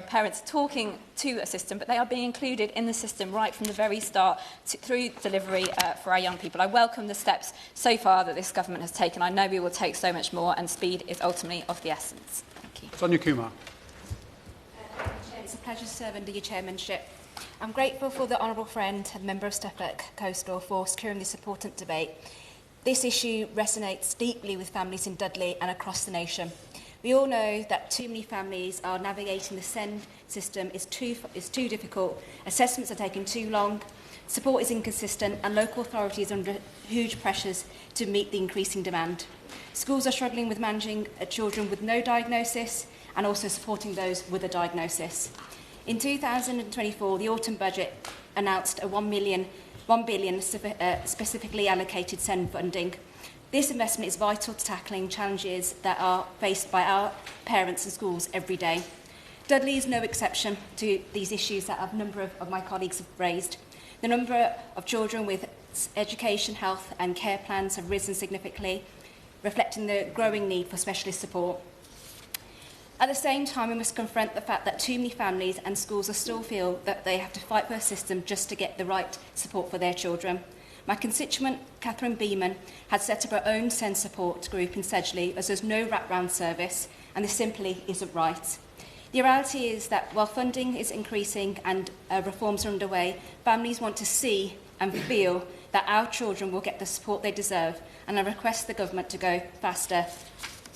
parents talking to a system, but they are being included in the system right from the very start through delivery for our young people. I welcome the steps so far that this government has taken. I know we will take so much more, and speed is ultimately of the essence. Thank you. Sonia Kumar. It's a pleasure to serve under your chairmanship. I'm grateful for the honourable friend and member of Suffolk Coastal for securing this important debate. This issue resonates deeply with families in Dudley and across the nation. We all know that too many families are navigating the SEND system is too difficult, assessments are taking too long, support is inconsistent, and local authorities are under huge pressures to meet the increasing demand. Schools are struggling with managing children with no diagnosis and also supporting those with a diagnosis. In 2024, the autumn budget announced a £1 billion specifically allocated SEND funding. This investment is vital to tackling challenges that are faced by our parents and schools every day. Dudley is no exception to these issues that a number of my colleagues have raised. The number of children with education, health and care plans have risen significantly, reflecting the growing need for specialist support. At the same time, we must confront the fact that too many families and schools still feel that they have to fight for a system just to get the right support for their children. My constituent, Catherine Beeman, had set up her own SEND support group in Sedgley as there's no wraparound service, and this simply isn't right. The reality is that while funding is increasing and reforms are underway, families want to see and feel that our children will get the support they deserve, and I request the government to go faster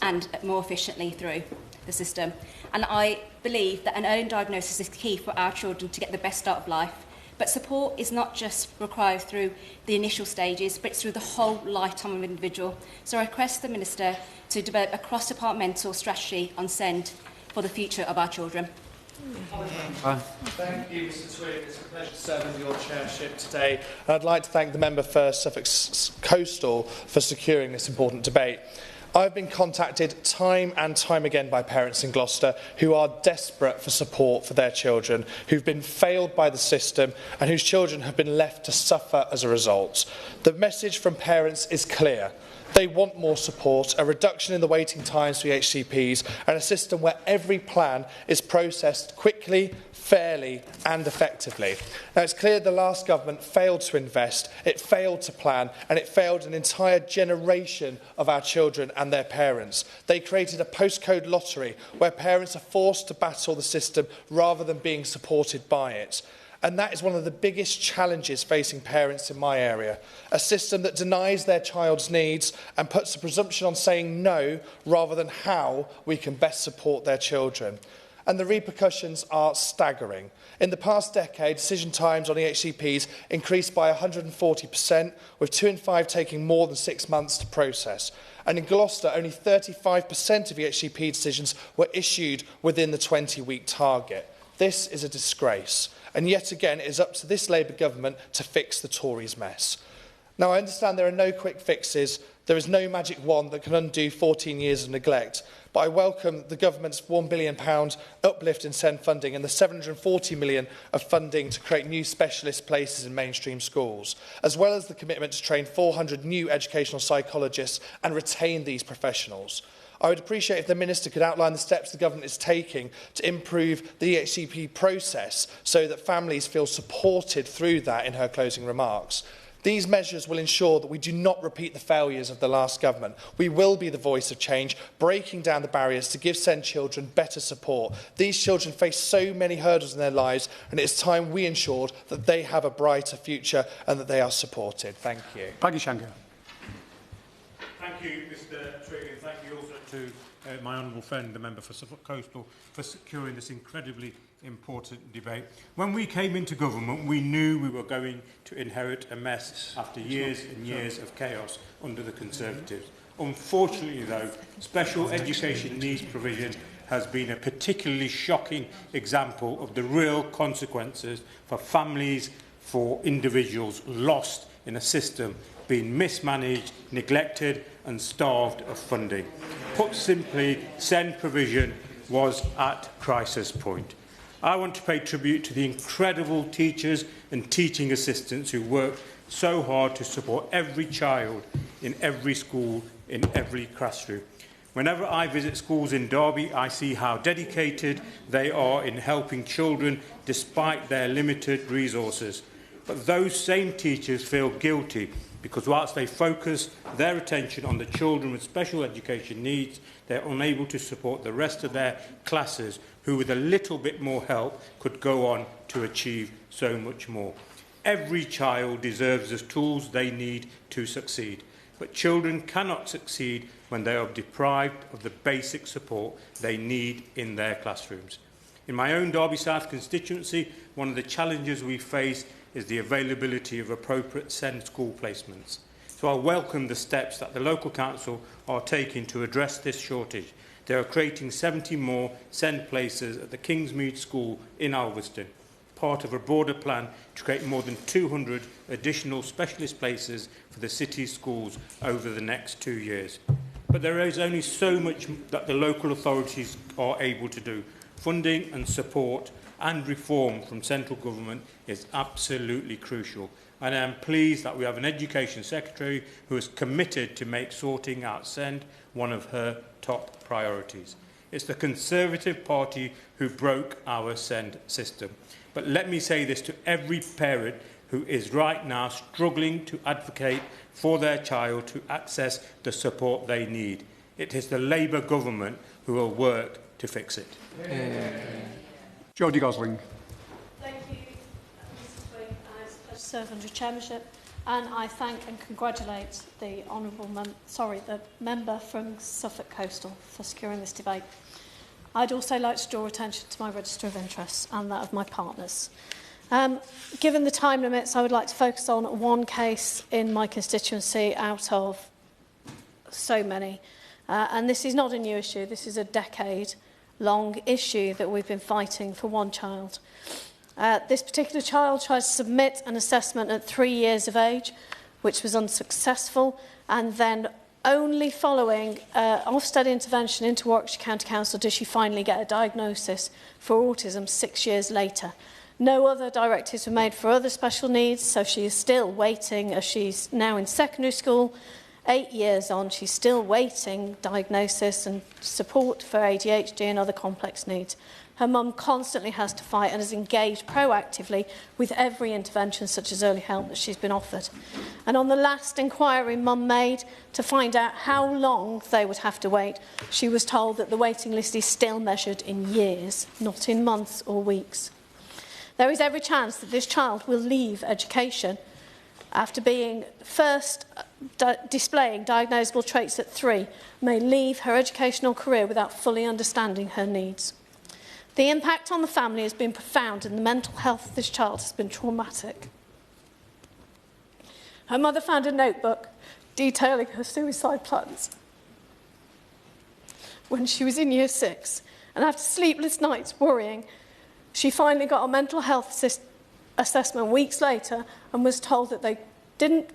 and more efficiently through the system. And I believe that an early diagnosis is key for our children to get the best start of life. But support is not just required through the initial stages, but it's through the whole lifetime of an individual. So I request the Minister to develop a cross-departmental strategy on SEND for the future of our children. Thank you, Mr Twigg. It's a pleasure to serve under your chairship today. And I'd like to thank the member for Suffolk Coastal for securing this important debate. I've been contacted time and time again by parents in Gloucester who are desperate for support for their children, who've been failed by the system and whose children have been left to suffer as a result. The message from parents is clear. They want more support, a reduction in the waiting times for the HCPs, and a system where every plan is processed quickly, fairly and effectively. Now, it's clear the last government failed to invest, it failed to plan, and it failed an entire generation of our children and their parents. They created a postcode lottery where parents are forced to battle the system rather than being supported by it. And that is one of the biggest challenges facing parents in my area. A system that denies their child's needs and puts a presumption on saying no rather than how we can best support their children. And the repercussions are staggering. In the past decade, decision times on EHCPs increased by 140%, with 2 in 5 taking more than 6 months to process. And in Gloucester, only 35% of EHCP decisions were issued within the 20-week target. This is a disgrace. And yet again, it is up to this Labour government to fix the Tories' mess. Now, I understand there are no quick fixes. There is no magic wand that can undo 14 years of neglect. But I welcome the government's £1 billion uplift in SEND funding and the £740 million of funding to create new specialist places in mainstream schools, as well as the commitment to train 400 new educational psychologists and retain these professionals. I would appreciate if the Minister could outline the steps the government is taking to improve the EHCP process so that families feel supported through that in her closing remarks. These measures will ensure that we do not repeat the failures of the last government. We will be the voice of change, breaking down the barriers to give SEND children better support. These children face so many hurdles in their lives, and it is time we ensured that they have a brighter future and that they are supported. Thank you. Thank you, Shanker. Thank you, Mr Twigg, and thank you also to my honourable friend, the member for Suffolk Coastal, for securing this incredibly important debate. When we came into government, we knew we were going to inherit a mess after years and years of chaos under the Conservatives. Unfortunately, though, special education needs provision has been a particularly shocking example of the real consequences for families, for individuals lost in a system being mismanaged, neglected and starved of funding. Put simply, SEND provision was at crisis point. I want to pay tribute to the incredible teachers and teaching assistants who worked so hard to support every child in every school, in every classroom. Whenever I visit schools in Derby, I see how dedicated they are in helping children despite their limited resources. But those same teachers feel guilty because whilst they focus their attention on the children with special education needs, they're unable to support the rest of their classes who, with a little bit more help, could go on to achieve so much more. Every child deserves the tools they need to succeed, but children cannot succeed when they are deprived of the basic support they need in their classrooms. In my own Derby South constituency, one of the challenges we face is the availability of appropriate SEND school placements. So I welcome the steps that the local council are taking to address this shortage. They are creating 70 more SEND places at the Kingsmead School in Alveston, part of a broader plan to create more than 200 additional specialist places for the city's schools over the next 2 years. But there is only so much that the local authorities are able to do. Funding and support and reform from central government is absolutely crucial. And I am pleased that we have an Education Secretary who is committed to make sorting out SEND one of her top priorities. It's the Conservative Party who broke our SEND system. But let me say this to every parent who is right now struggling to advocate for their child to access the support they need. It is the Labour government who will work to fix it. Jodie Gosling. Thank you, Mr. Twigg, and it's a pleasure to serve under your chairmanship. And I thank and congratulate the the member from Suffolk Coastal for securing this debate. I'd also like to draw attention to my register of interests and that of my partners. Given the time limits, I would like to focus on one case in my constituency out of so many. And this is not a new issue. This is a decade-long issue that we've been fighting for one child. This particular child tried to submit an assessment at 3 years of age, which was unsuccessful, and then only following Ofsted intervention into Warwickshire County Council did she finally get a diagnosis for autism 6 years later. No other directives were made for other special needs, so she is still waiting, as she's now in secondary school. 8 years on, she's still waiting diagnosis and support for ADHD and other complex needs. Her mum constantly has to fight and is engaged proactively with every intervention, such as early help, that she's been offered. And on the last inquiry mum made to find out how long they would have to wait, she was told that the waiting list is still measured in years, not in months or weeks. There is every chance that this child will leave education after being first displaying diagnosable traits at 3, may leave her educational career without fully understanding her needs. The impact on the family has been profound and the mental health of this child has been traumatic. Her mother found a notebook detailing her suicide plans when she was in year 6, and after sleepless nights worrying, she finally got a mental health assessment weeks later and was told that they didn't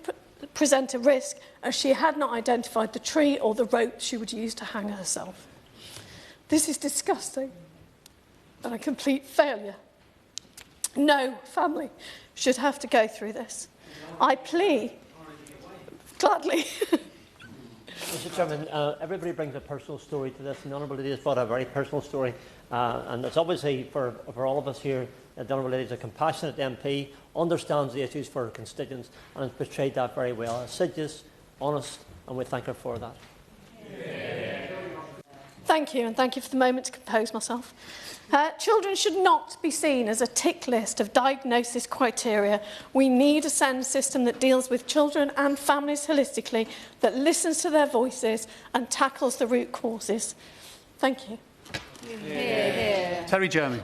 present a risk as she had not identified the tree or the rope she would use to hang herself. This is disgusting and a complete failure. No family should have to go through this. I plea, gladly. Mr. Chairman, everybody brings a personal story to this, and the Honourable Lady has brought a very personal story, and it's obviously for all of us here, the Honourable Lady is a compassionate MP, understands the issues for her constituents, and has portrayed that very well. Assiduous, honest, and we thank her for that. Thank you, and thank you for the moment to compose myself. Children should not be seen as a tick list of diagnosis criteria. We need a SEND system that deals with children and families holistically, that listens to their voices and tackles the root causes. Thank you. Terry Jeremy.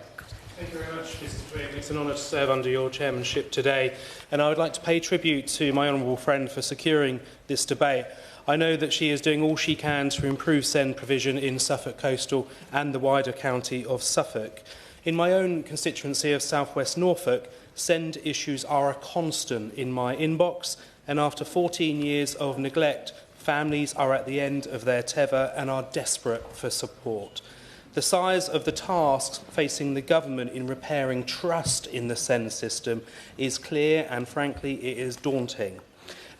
Thank you very much, Mr. Twigg. It's an honour to serve under your chairmanship today, and I would like to pay tribute to my honourable friend for securing this debate. I know that she is doing all she can to improve SEND provision in Suffolk Coastal and the wider county of Suffolk. In my own constituency of South West Norfolk, SEND issues are a constant in my inbox, and after 14 years of neglect, families are at the end of their tether and are desperate for support. The size of the tasks facing the government in repairing trust in the SEND system is clear, and frankly it is daunting.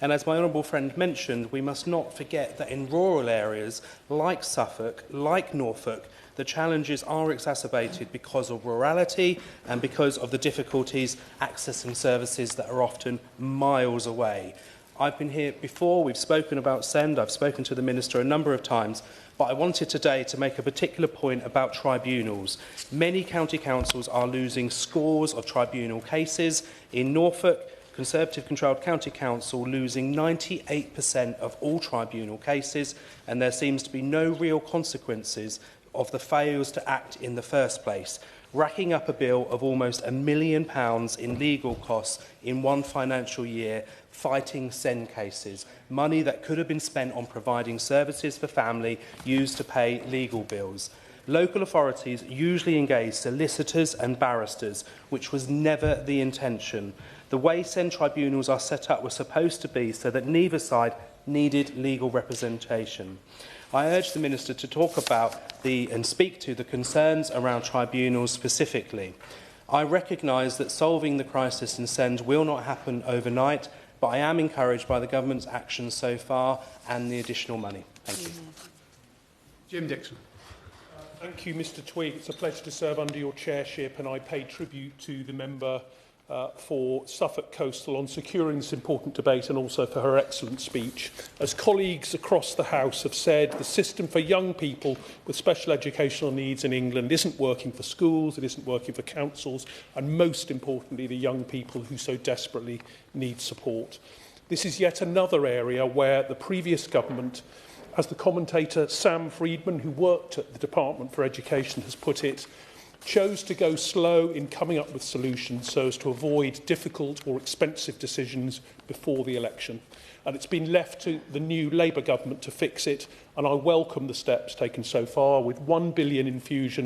And as my honourable friend mentioned, we must not forget that in rural areas like Suffolk, like Norfolk, the challenges are exacerbated because of rurality and because of the difficulties accessing services that are often miles away. I've been here before, we've spoken about SEND, I've spoken to the Minister a number of times, but I wanted today to make a particular point about tribunals. Many county councils are losing scores of tribunal cases. In Norfolk, Conservative-controlled County Council losing 98% of all tribunal cases, and there seems to be no real consequences of the failures to act in the first place, racking up a bill of almost £1 million in legal costs in one financial year fighting SEND cases, money that could have been spent on providing services for family used to pay legal bills. Local authorities usually engage solicitors and barristers, which was never the intention. The way SEND tribunals are set up was supposed to be so that neither side needed legal representation. I urge the Minister to talk about and speak to the concerns around tribunals specifically. I recognise that solving the crisis in SEND will not happen overnight, but I am encouraged by the Government's actions so far and the additional money. Thank you. Jim Dixon. Thank you, Mr. Twigg. It's a pleasure to serve under your chairship, and I pay tribute to the member for Suffolk Coastal on securing this important debate and also for her excellent speech. As colleagues across the House have said, the system for young people with special educational needs in England isn't working for schools, it isn't working for councils, and most importantly, the young people who so desperately need support. This is yet another area where the previous government, as the commentator Sam Friedman, who worked at the Department for Education, has put it, chose to go slow in coming up with solutions so as to avoid difficult or expensive decisions before the election. And it's been left to the new Labour government to fix it, and I welcome the steps taken so far, with £1 billion infused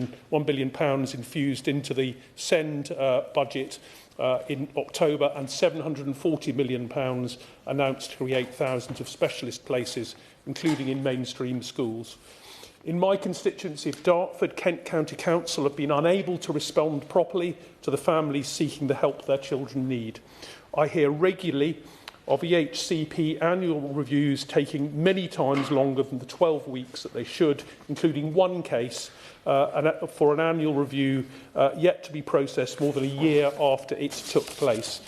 into the SEND budget in October and £740 million announced to create thousands of specialist places, including in mainstream schools. In my constituency of Dartford, Kent County Council have been unable to respond properly to the families seeking the help their children need. I hear regularly of EHCP annual reviews taking many times longer than the 12 weeks that they should, including one case for an annual review yet to be processed more than a year after it took place.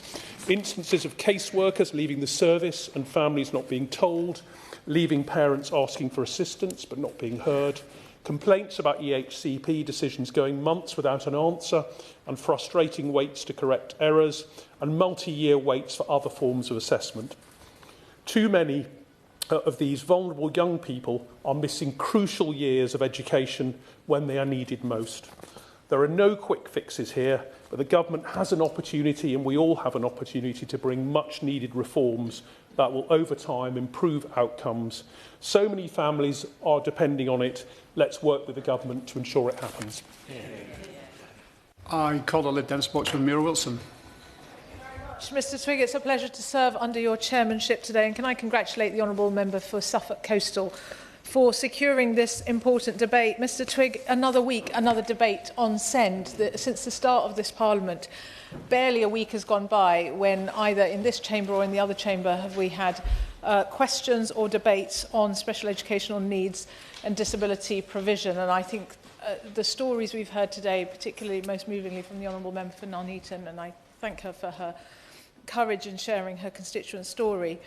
Instances of caseworkers leaving the service and families not being told, leaving parents asking for assistance but not being heard, complaints about EHCP decisions going months without an answer, and frustrating waits to correct errors, and multi-year waits for other forms of assessment. Too many of these vulnerable young people are missing crucial years of education when they are needed most. There are no quick fixes here, but the government has an opportunity, and we all have an opportunity, to bring much-needed reforms that will, over time, improve outcomes. So many families are depending on it. Let's work with the government to ensure it happens. I call the Lib Dem spokesman, Mira Wilson. Mr Twigg, it's a pleasure to serve under your chairmanship today, and can I congratulate the Honourable Member for Suffolk Coastal for securing this important debate. Mr Twigg, another week, another debate on SEND. Since the start of this Parliament, barely a week has gone by when either in this chamber or in the other chamber have we had questions or debates on special educational needs and disability provision. And I think the stories we've heard today, particularly most movingly from the Honourable Member for Nuneaton, and I thank her for her courage in sharing her constituent story.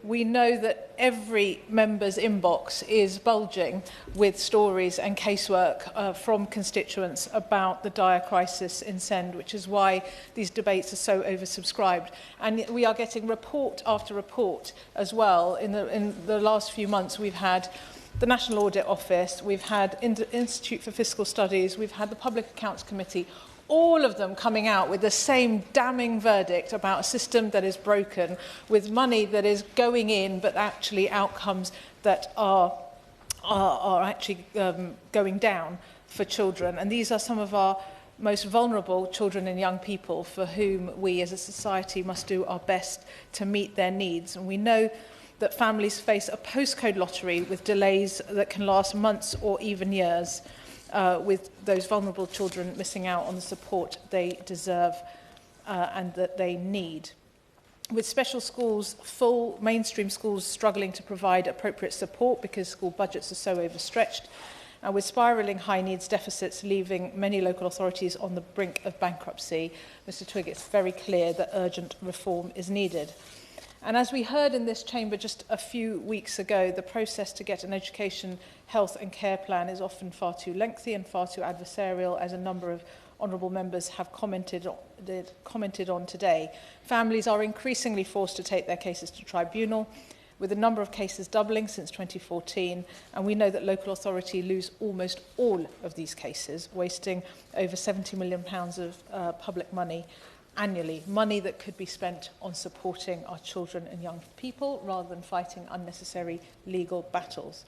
We know that every member's inbox is bulging with stories and casework from constituents about the dire crisis in SEND, which is why these debates are so oversubscribed. And we are getting report after report as well. In the last few months, we've had the National Audit Office, we've had Institute for Fiscal Studies, we've had the Public Accounts Committee, all of them coming out with the same damning verdict about a system that is broken, with money that is going in, but actually outcomes that are actually going down for children. And these are some of our most vulnerable children and young people for whom we as a society must do our best to meet their needs. And we know that families face a postcode lottery with delays that can last months or even years, with those vulnerable children missing out on the support they deserve and that they need. With special schools, full mainstream schools struggling to provide appropriate support because school budgets are so overstretched, and with spiralling high needs deficits leaving many local authorities on the brink of bankruptcy, Mr Twigg, it's very clear that urgent reform is needed. And as we heard in this chamber just a few weeks ago, the process to get an education, health and care plan is often far too lengthy and far too adversarial, as a number of honourable members have commented on today. Families are increasingly forced to take their cases to tribunal, with the number of cases doubling since 2014, and we know that local authority lose almost all of these cases, wasting over £70 million of public money annually, money that could be spent on supporting our children and young people rather than fighting unnecessary legal battles.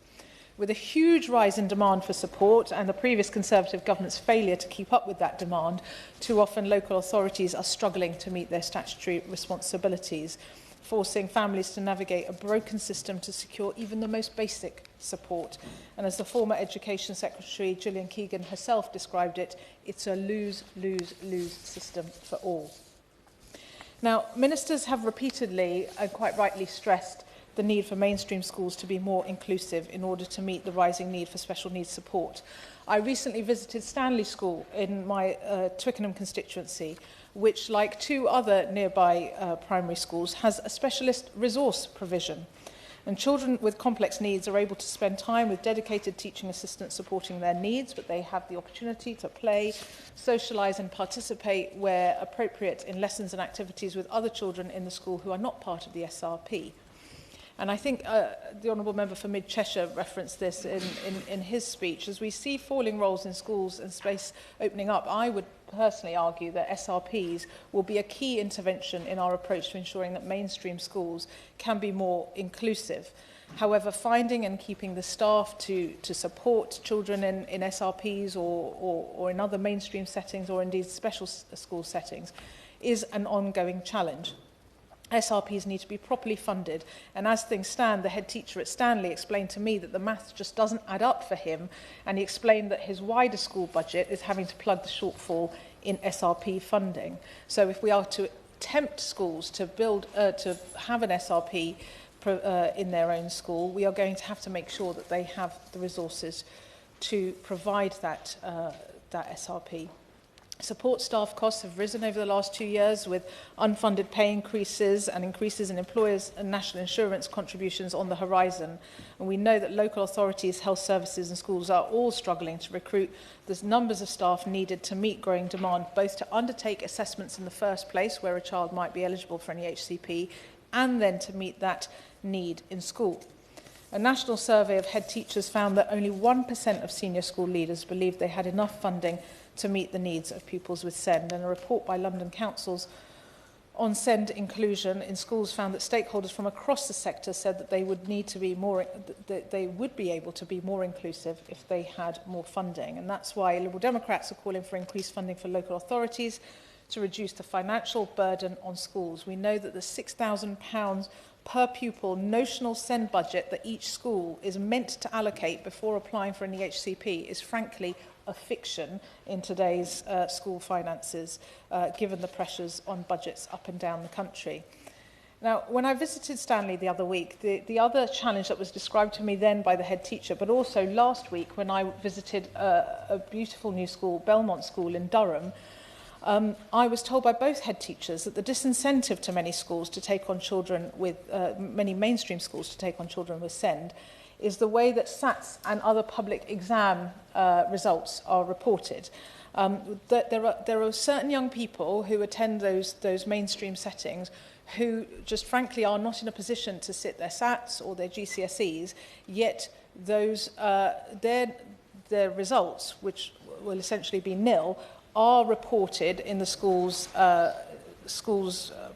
With a huge rise in demand for support and the previous Conservative government's failure to keep up with that demand, too often local authorities are struggling to meet their statutory responsibilities, forcing families to navigate a broken system to secure even the most basic support. And as the former Education Secretary Gillian Keegan herself described it, it's a lose-lose-lose system for all. Now, ministers have repeatedly and quite rightly stressed the need for mainstream schools to be more inclusive in order to meet the rising need for special needs support. I recently visited Stanley School in my Twickenham constituency, which, like 2 other nearby primary schools, has a specialist resource provision. And children with complex needs are able to spend time with dedicated teaching assistants supporting their needs, but they have the opportunity to play, socialise and participate where appropriate in lessons and activities with other children in the school who are not part of the SRP. And I think the Honourable Member for Mid Cheshire referenced this in his speech. As we see falling roles in schools and space opening up, I would personally argue that SRPs will be a key intervention in our approach to ensuring that mainstream schools can be more inclusive. However, finding and keeping the staff to support children in SRPs or in other mainstream settings or indeed special school settings is an ongoing challenge. SRPs need to be properly funded, and as things stand, the head teacher at Stanley explained to me that the maths just doesn't add up for him, and he explained that his wider school budget is having to plug the shortfall in SRP funding. So if we are to tempt schools to have an SRP in their own school, we are going to have to make sure that they have the resources to provide that SRP. Support staff costs have risen over the last 2 years with unfunded pay increases and increases in employers' and national insurance contributions on the horizon. And we know that local authorities, health services and schools are all struggling to recruit the numbers of staff needed to meet growing demand, both to undertake assessments in the first place where a child might be eligible for any HCP and then to meet that need in school. A national survey of head teachers found that only 1% of senior school leaders believed they had enough funding to meet the needs of pupils with SEND, and a report by London councils on SEND inclusion in schools found that stakeholders from across the sector said that they would be able to be more inclusive if they had more funding. And that's why Liberal Democrats are calling for increased funding for local authorities to reduce the financial burden on schools. We know that the £6,000 per pupil notional SEND budget that each school is meant to allocate before applying for an EHCP is frankly a fiction in today's school finances, given the pressures on budgets up and down the country. Now, when I visited Stanley the other week, the other challenge that was described to me then by the head teacher, but also last week when I visited a beautiful new school, Belmont School in Durham, I was told by both head teachers that the disincentive to many schools to take on children with, many mainstream schools to take on children with SEND, is the way that SATs and other public exam results are reported. That there are certain young people who attend those mainstream settings who just frankly are not in a position to sit their SATs or their GCSEs, yet those their results, which will essentially be nil, are reported in the school's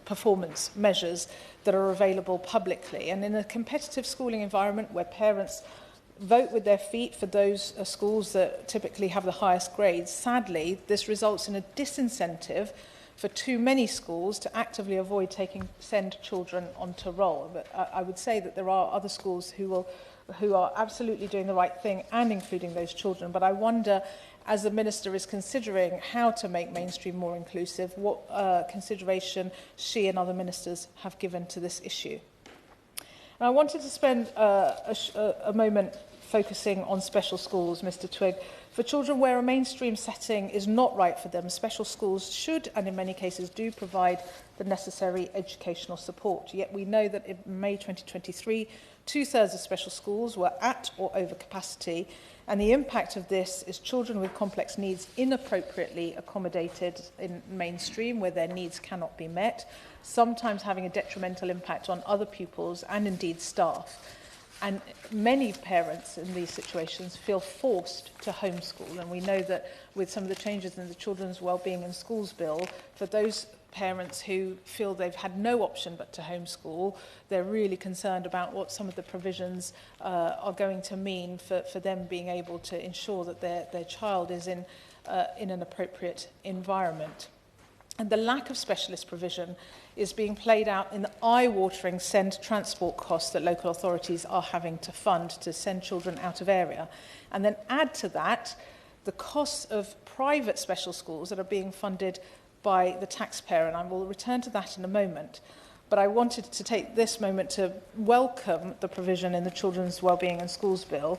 performance measures that are available publicly. And in a competitive schooling environment where parents vote with their feet for those schools that typically have the highest grades, sadly, this results in a disincentive for too many schools to actively avoid send children onto roll. But I would say that there are other schools who are absolutely doing the right thing and including those children. But I wonder, as the Minister is considering how to make mainstream more inclusive, what consideration she and other ministers have given to this issue. And I wanted to spend a moment focusing on special schools, Mr Twigg. For children where a mainstream setting is not right for them, special schools should, and in many cases do, provide the necessary educational support. Yet we know that in May 2023, 2/3 of special schools were at or over capacity, and the impact of this is children with complex needs inappropriately accommodated in mainstream where their needs cannot be met, sometimes having a detrimental impact on other pupils and indeed staff. And many parents in these situations feel forced to homeschool. And we know that with some of the changes in the Children's Wellbeing in Schools Bill, for those parents who feel they've had no option but to homeschool, they're really concerned about what some of the provisions are going to mean for them being able to ensure that their child is in an appropriate environment. And the lack of specialist provision is being played out in the eye-watering SEND transport costs that local authorities are having to fund to send children out of area. And then add to that the costs of private special schools that are being funded by the taxpayer, and I will return to that in a moment. But I wanted to take this moment to welcome the provision in the Children's Wellbeing and Schools Bill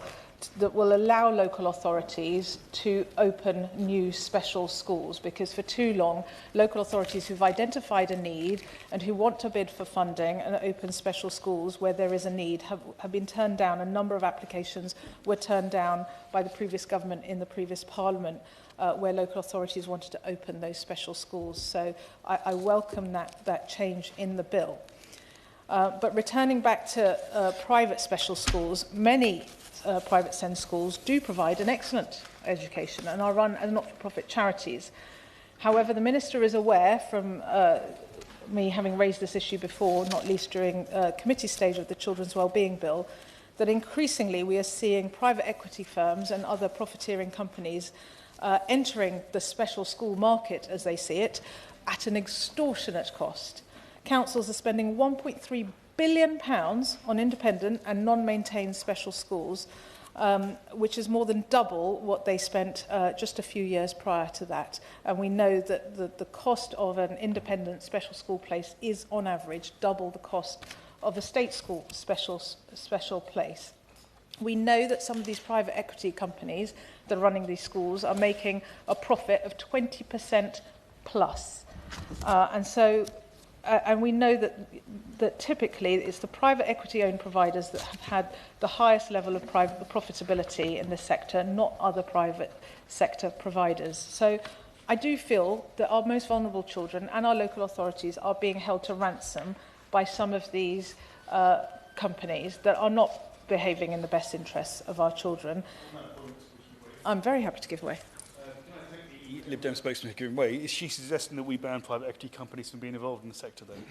that will allow local authorities to open new special schools, because for too long local authorities who've identified a need and who want to bid for funding and open special schools where there is a need have been turned down. A number of applications were turned down by the previous government in the previous parliament where local authorities wanted to open those special schools. So I welcome that change in the bill. But returning back to private special schools, many private SEND schools do provide an excellent education and are run as not-for-profit charities. However, the Minister is aware from me having raised this issue before, not least during committee stage of the Children's Wellbeing Bill, that increasingly we are seeing private equity firms and other profiteering companies entering the special school market, as they see it, at an extortionate cost. Councils are spending £1.3 billion on independent and non-maintained special schools, which is more than double what they spent just a few years prior to that. And we know that the cost of an independent special school place is, on average, double the cost of a state school special place. We know that some of these private equity companies that are running these schools are making a profit of 20% plus. And we know that typically it's the private equity-owned providers that have had the highest level of profitability in this sector, not other private sector providers. So I do feel that our most vulnerable children and our local authorities are being held to ransom by some of these companies that are not behaving in the best interests of our children. I'm very happy to give way. Lib Dem spokesman here giving way. Is she suggesting that we ban private equity companies from being involved in the sector then?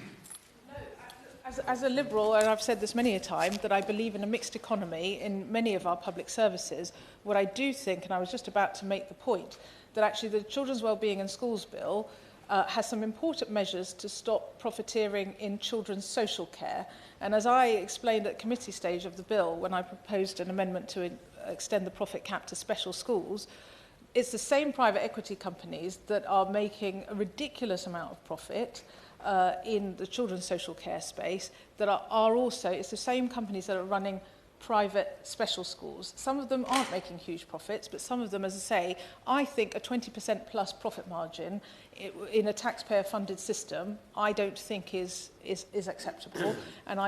No, as a Liberal, and I've said this many a time, that I believe in a mixed economy in many of our public services. What I do think, and I was just about to make the point, that actually the Children's Wellbeing and Schools Bill has some important measures to stop profiteering in children's social care. And as I explained at committee stage of the bill, when I proposed an amendment to extend the profit cap to special schools, it's the same private equity companies that are making a ridiculous amount of profit in the children's social care space that are also, it's the same companies that are running private special schools. Some of them aren't making huge profits, but some of them, as I say, I think a 20% plus profit margin in a taxpayer-funded system, I don't think is acceptable. And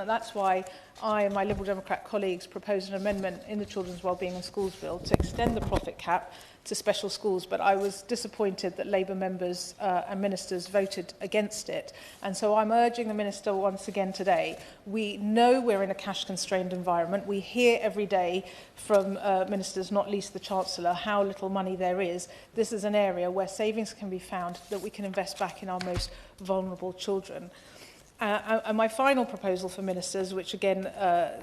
that's why I and my Liberal Democrat colleagues proposed an amendment in the Children's Wellbeing and Schools Bill to extend the profit cap to special schools, but I was disappointed that Labour members and ministers voted against it. And so I'm urging the Minister once again today. We know we're in a cash-constrained environment. We hear every day from ministers, not least the Chancellor, how little money there is. This is an area where savings can be found that we can invest back in our most vulnerable children. And my final proposal for ministers, which again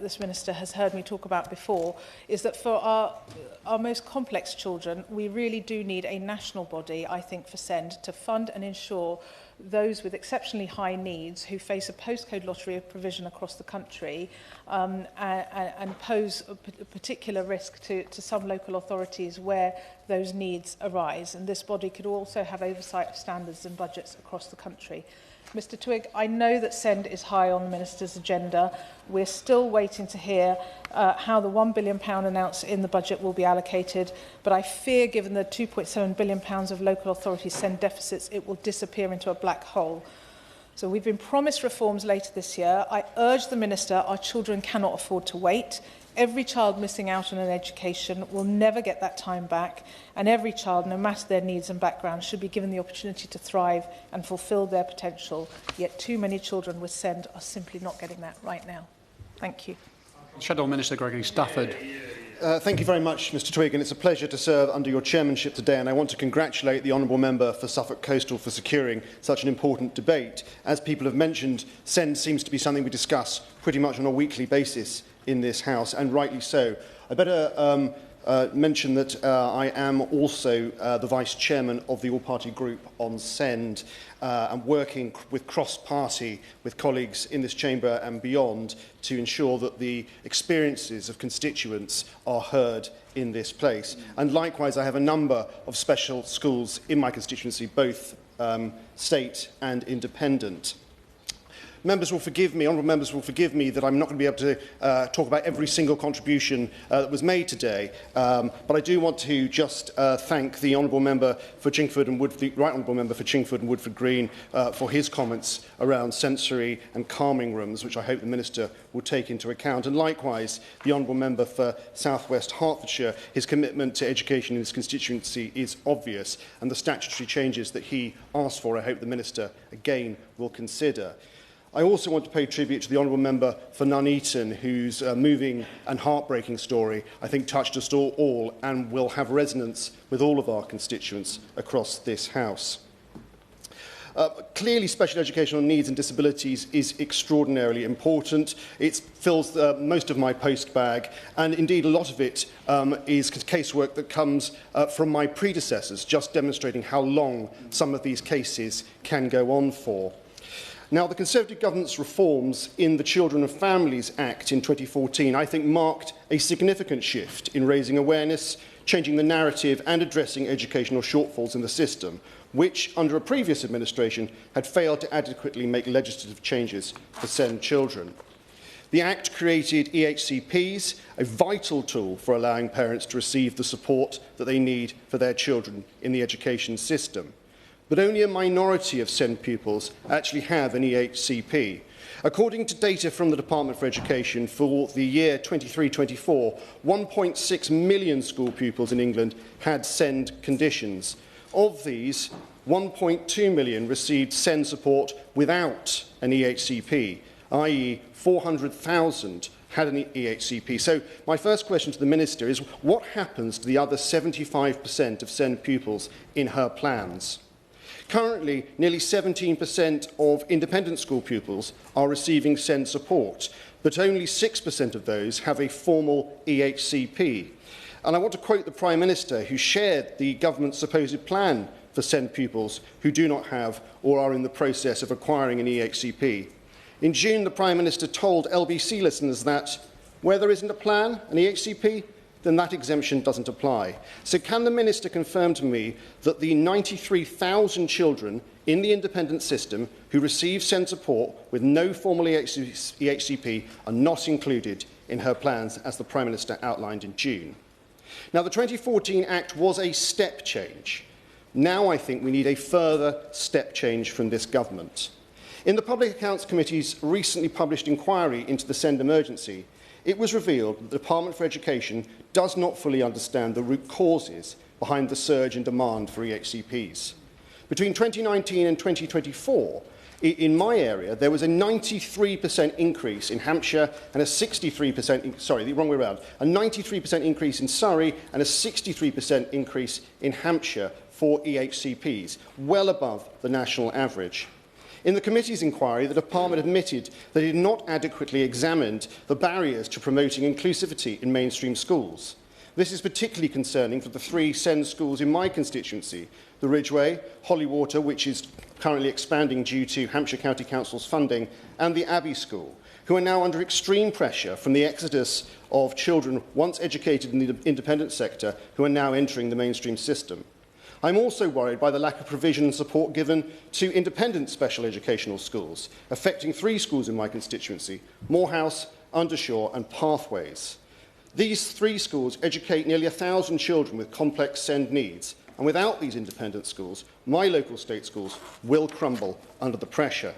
this minister has heard me talk about before, is that for our most complex children, we really do need a national body, I think, for SEND to fund and ensure those with exceptionally high needs who face a postcode lottery of provision across the country and pose a particular risk to some local authorities where those needs arise. And this body could also have oversight of standards and budgets across the country. Mr Twigg, I know that SEND is high on the Minister's agenda. We're still waiting to hear how the £1 billion announced in the budget will be allocated, but I fear, given the £2.7 billion of local authority SEND deficits, it will disappear into a black hole. So we've been promised reforms later this year. I urge the Minister, our children cannot afford to wait. Every child missing out on an education will never get that time back, and every child, no matter their needs and background, should be given the opportunity to thrive and fulfil their potential. Yet too many children with SEND are simply not getting that right now. Thank you. Shadow Minister Gregory Stafford. Thank you very much, Mr Twigg, and it's a pleasure to serve under your chairmanship today, and I want to congratulate the Honourable Member for Suffolk Coastal for securing such an important debate. As people have mentioned, SEND seems to be something we discuss pretty much on a weekly basis in this House, and rightly so. I better mention that I am also the Vice Chairman of the All-Party Group on SEND and working with cross-party with colleagues in this chamber and beyond to ensure that the experiences of constituents are heard in this place. And likewise, I have a number of special schools in my constituency, both state and independent. Members will forgive me, honourable members will forgive me that I'm not going to be able to talk about every single contribution that was made today, but I do want to just thank the honourable member for Chingford and Woodford, the right honourable member for Chingford and Woodford Green for his comments around sensory and calming rooms, which I hope the Minister will take into account. And likewise, the honourable member for South West Hertfordshire, his commitment to education in his constituency is obvious, and the statutory changes that he asked for, I hope the Minister again will consider. I also want to pay tribute to the honourable member for Nuneaton, whose moving and heartbreaking story, I think, touched us all and will have resonance with all of our constituents across this House. Clearly, special educational needs and disabilities is extraordinarily important. It fills most of my post bag, and indeed a lot of it is casework that comes from my predecessors, just demonstrating how long some of these cases can go on for. Now, the Conservative government's reforms in the Children and Families Act in 2014, I think, marked a significant shift in raising awareness, changing the narrative and addressing educational shortfalls in the system, which, under a previous administration, had failed to adequately make legislative changes for SEND children. The Act created EHCPs, a vital tool for allowing parents to receive the support that they need for their children in the education system. But only a minority of SEND pupils actually have an EHCP. According to data from the Department for Education for the year 23-24, 1.6 million school pupils in England had SEND conditions. Of these, 1.2 million received SEND support without an EHCP, i.e. 400,000 had an EHCP. So my first question to the Minister is, what happens to the other 75% of SEND pupils in her plans? Currently, nearly 17% of independent school pupils are receiving SEND support, but only 6% of those have a formal EHCP. And I want to quote the Prime Minister, who shared the government's supposed plan for SEND pupils who do not have or are in the process of acquiring an EHCP. In June, the Prime Minister told LBC listeners that where there isn't a plan, an EHCP, then that exemption doesn't apply. So can the Minister confirm to me that the 93,000 children in the independent system who receive SEND support with no formal EHCP are not included in her plans, as the Prime Minister outlined in June? Now, the 2014 Act was a step change. Now I think we need a further step change from this government. In the Public Accounts Committee's recently published inquiry into the SEND emergency, it was revealed that the Department for Education does not fully understand the root causes behind the surge in demand for EHCPs. Between 2019 and 2024, in my area, there was a 93% increase in Hampshire and a 63%, sorry, the wrong way around, a 93% increase in Surrey and a 63% increase in Hampshire for EHCPs, well above the national average. In the committee's inquiry, the Department admitted that it had not adequately examined the barriers to promoting inclusivity in mainstream schools. This is particularly concerning for the 3 SEND schools in my constituency, the Ridgeway, Hollywater, which is currently expanding due to Hampshire County Council's funding, and the Abbey School, who are now under extreme pressure from the exodus of children once educated in the independent sector who are now entering the mainstream system. I'm also worried by the lack of provision and support given to independent special educational schools, affecting 3 schools in my constituency, Morehouse, Undershaw and Pathways. These 3 schools educate nearly 1,000 children with complex SEND needs, and without these independent schools, my local state schools will crumble under the pressure.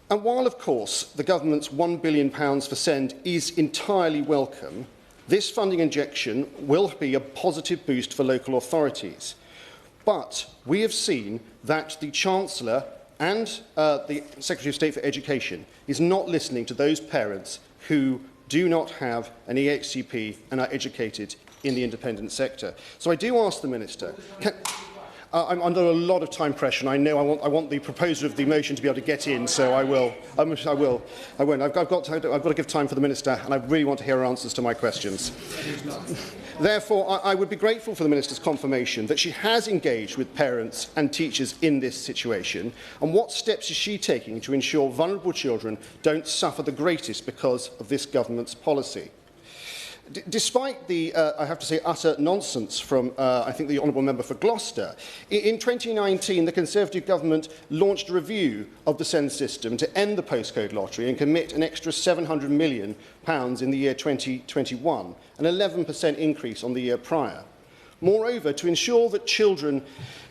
And while, of course, the government's £1 billion for SEND is entirely welcome, this funding injection will be a positive boost for local authorities. But we have seen that the Chancellor and the Secretary of State for Education is not listening to those parents who do not have an EHCP and are educated in the independent sector. So I do ask the Minister, I'm under a lot of time pressure, and I know I want the proposer of the motion to be able to get in, so I will. I won't. I've got to give time for the Minister, and I really want to hear her answers to my questions. Therefore, I would be grateful for the Minister's confirmation that she has engaged with parents and teachers in this situation, and what steps is she taking to ensure vulnerable children don't suffer the greatest because of this government's policy. Despite the, I have to say, utter nonsense from, I think, the Honourable Member for Gloucester, in 2019, the Conservative government launched a review of the SEND system to end the postcode lottery and commit an extra £700 million in the year 2021, an 11% increase on the year prior. Moreover, to ensure that children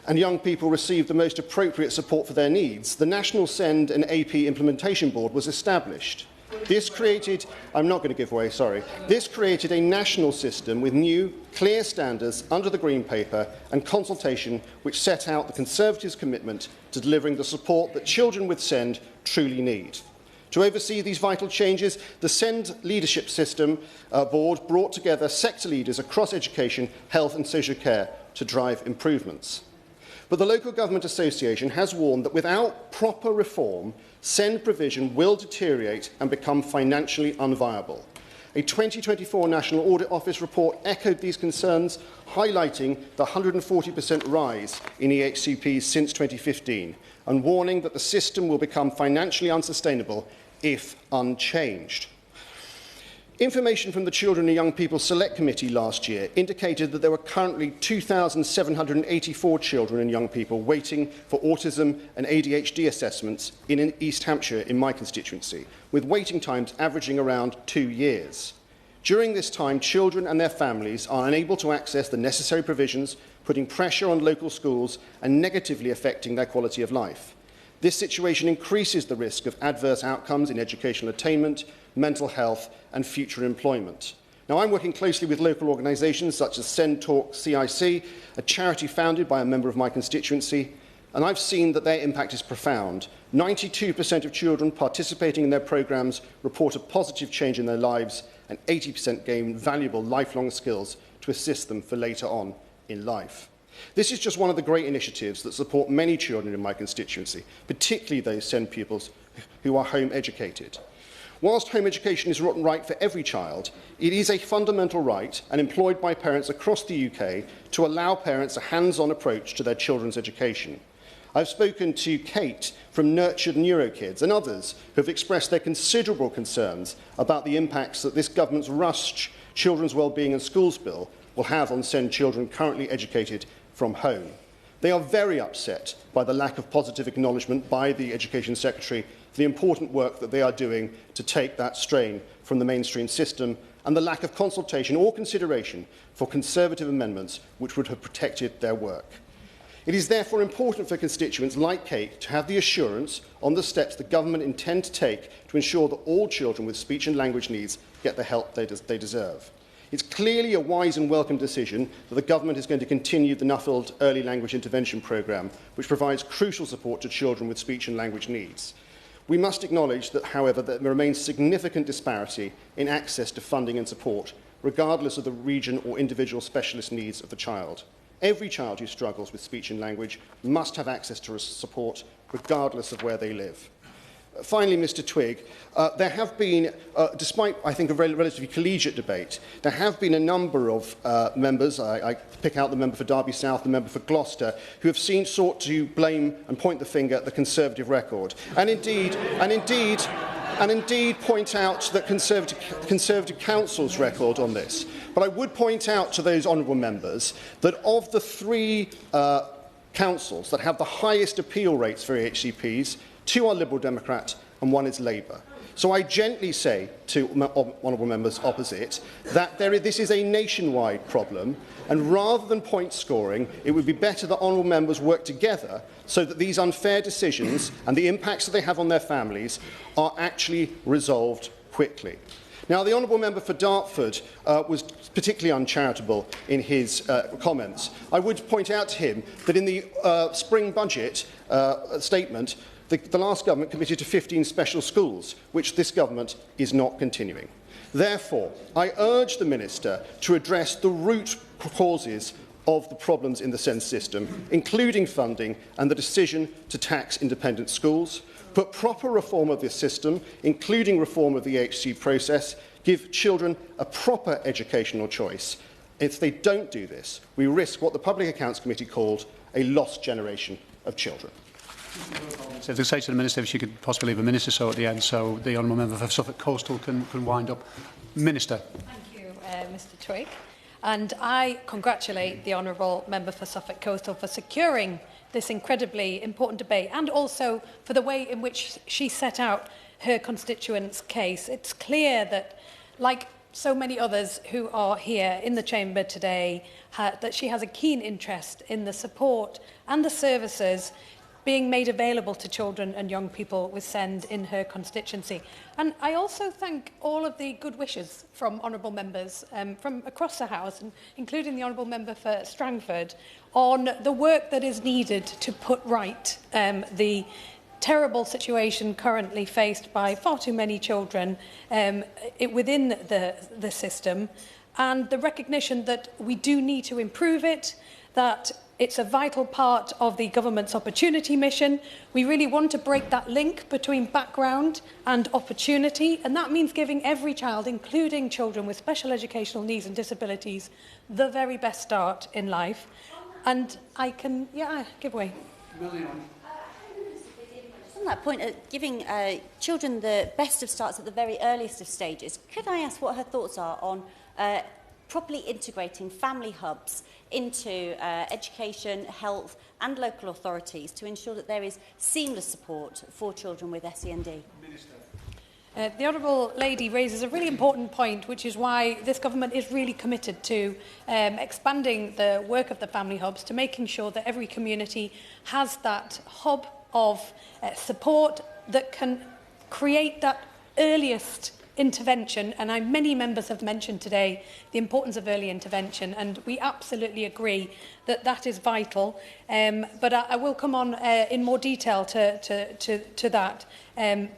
and young people receive the most appropriate support for their needs, the National SEND and AP Implementation Board was established. This created, I'm not going to give away, sorry. This created a national system with new, clear standards under the Green Paper and consultation which set out the Conservatives' commitment to delivering the support that children with SEND truly need. To oversee these vital changes, the SEND Leadership System Board brought together sector leaders across education, health and social care to drive improvements. But the Local Government Association has warned that without proper reform, SEND provision will deteriorate and become financially unviable. A 2024 National Audit Office report echoed these concerns, highlighting the 140% rise in EHCPs since 2015 and warning that the system will become financially unsustainable if unchanged. Information from the Children and Young People Select Committee last year indicated that there were currently 2,784 children and young people waiting for autism and ADHD assessments in East Hampshire in my constituency, with waiting times averaging around 2 years. During this time, children and their families are unable to access the necessary provisions, putting pressure on local schools and negatively affecting their quality of life. This situation increases the risk of adverse outcomes in educational attainment, mental health and future employment. Now, I'm working closely with local organisations such as Send Talk CIC, a charity founded by a member of my constituency, and I've seen that their impact is profound. 92% of children participating in their programmes report a positive change in their lives, and 80% gain valuable lifelong skills to assist them for later on in life. This is just one of the great initiatives that support many children in my constituency, particularly those SEND pupils who are home educated. Whilst home education is right for every child, it is a fundamental right and employed by parents across the UK to allow parents a hands-on approach to their children's education. I've spoken to Kate from Nurtured NeuroKids and others who have expressed their considerable concerns about the impacts that this government's rushed Children's Wellbeing and Schools Bill will have on SEND children currently educated from home. They are very upset by the lack of positive acknowledgement by the Education Secretary for the important work that they are doing to take that strain from the mainstream system and the lack of consultation or consideration for Conservative amendments which would have protected their work. It is therefore important for constituents like Kate to have the assurance on the steps the government intend to take to ensure that all children with speech and language needs get the help they deserve. It's clearly a wise and welcome decision that the government is going to continue the Nuffield Early Language Intervention Programme, which provides crucial support to children with speech and language needs. We must acknowledge that, however, there remains significant disparity in access to funding and support, regardless of the region or individual specialist needs of the child. Every child who struggles with speech and language must have access to support, regardless of where they live. Finally, Mr Twigg, there have been, despite, I think, a relatively collegiate debate, there have been a number of members, I pick out the member for Derby South, the member for Gloucester, who have sought to blame and point the finger at the Conservative record, and indeed point out that Conservative Council's record on this. But I would point out to those honourable members that of the three councils that have the highest appeal rates for EHCPs, 2 are Liberal Democrat and 1 is Labour. So I gently say to honourable members opposite that this is a nationwide problem, and rather than point scoring, it would be better that honourable members work together so that these unfair decisions and the impacts that they have on their families are actually resolved quickly. Now, the honourable member for Dartford was particularly uncharitable in his comments. I would point out to him that in the spring budget statement, the last government committed to 15 special schools, which this government is not continuing. Therefore, I urge the Minister to address the root causes of the problems in the SEND system, including funding and the decision to tax independent schools, put proper reform of this system, including reform of the EHC process, give children a proper educational choice. If they don't do this, we risk what the Public Accounts Committee called a lost generation of children. So if they say to the Minister if she could possibly leave a minute or so at the end so the honourable member for Suffolk Coastal can wind up. Minister. Thank you, Mr Twigg, and I congratulate the Honourable Member for Suffolk Coastal for securing this incredibly important debate, and also for the way in which she set out her constituents' case. It's clear that, like so many others who are here in the chamber today, that she has a keen interest in the support and the services being made available to children and young people with SEND in her constituency. And I also thank all of the good wishes from honourable members from across the House, and including the honourable member for Strangford, on the work that is needed to put right the terrible situation currently faced by far too many children within the system, and the recognition that we do need to improve it, that it's a vital part of the government's opportunity mission. We really want to break that link between background and opportunity, and that means giving every child, including children with special educational needs and disabilities, the very best start in life. And I can, give way. On that point, giving children the best of starts at the very earliest of stages, could I ask what her thoughts are on properly integrating family hubs into education, health and local authorities to ensure that there is seamless support for children with SEND? The Honourable Lady raises a really important point, which is why this government is really committed to expanding the work of the family hubs, to making sure that every community has that hub of support that can create that earliest intervention. And many members have mentioned today the importance of early intervention, and we absolutely agree that that is vital. But I will come on in more detail to that,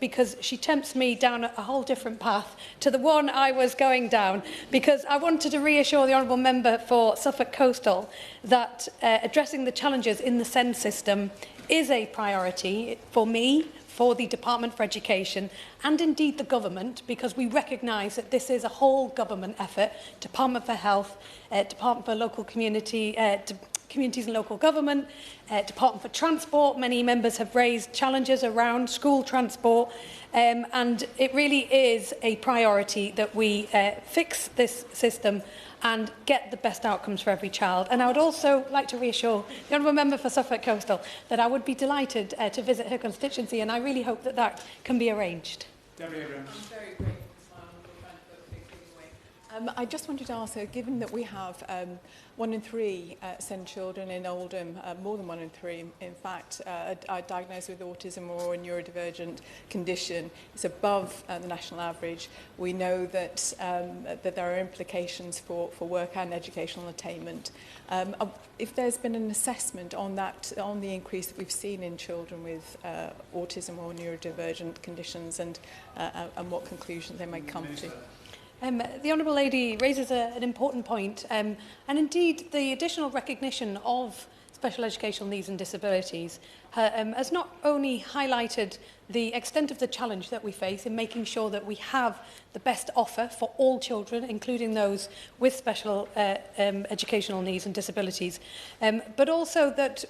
because she tempts me down a whole different path to the one I was going down, because I wanted to reassure the Honourable Member for Suffolk Coastal that addressing the challenges in the SEND system is a priority for me, for the Department for Education, and indeed the government, because we recognise that this is a whole government effort. Department for Health, Department for Local Communities and Local Government, Department for Transport. Many members have raised challenges around school transport, and it really is a priority that we fix this system and get the best outcomes for every child. And I would also like to reassure the Honourable Member for Suffolk Coastal that I would be delighted to visit her constituency, and I really hope that that can be arranged. I'm very grateful to my honourable friend for taking away. I just wanted to ask her, given that we have 1 in 3 SEND children in Oldham, more than 1 in 3, in fact, are diagnosed with autism or a neurodivergent condition. It's above the national average. We know that, that there are implications for work and educational attainment. If there's been an assessment on that, on the increase that we've seen in children with autism or neurodivergent conditions, and what conclusions they may come to. The Honourable Lady raises an important point, and indeed the additional recognition of special educational needs and disabilities has not only highlighted the extent of the challenge that we face in making sure that we have the best offer for all children, including those with special educational needs and disabilities, but also that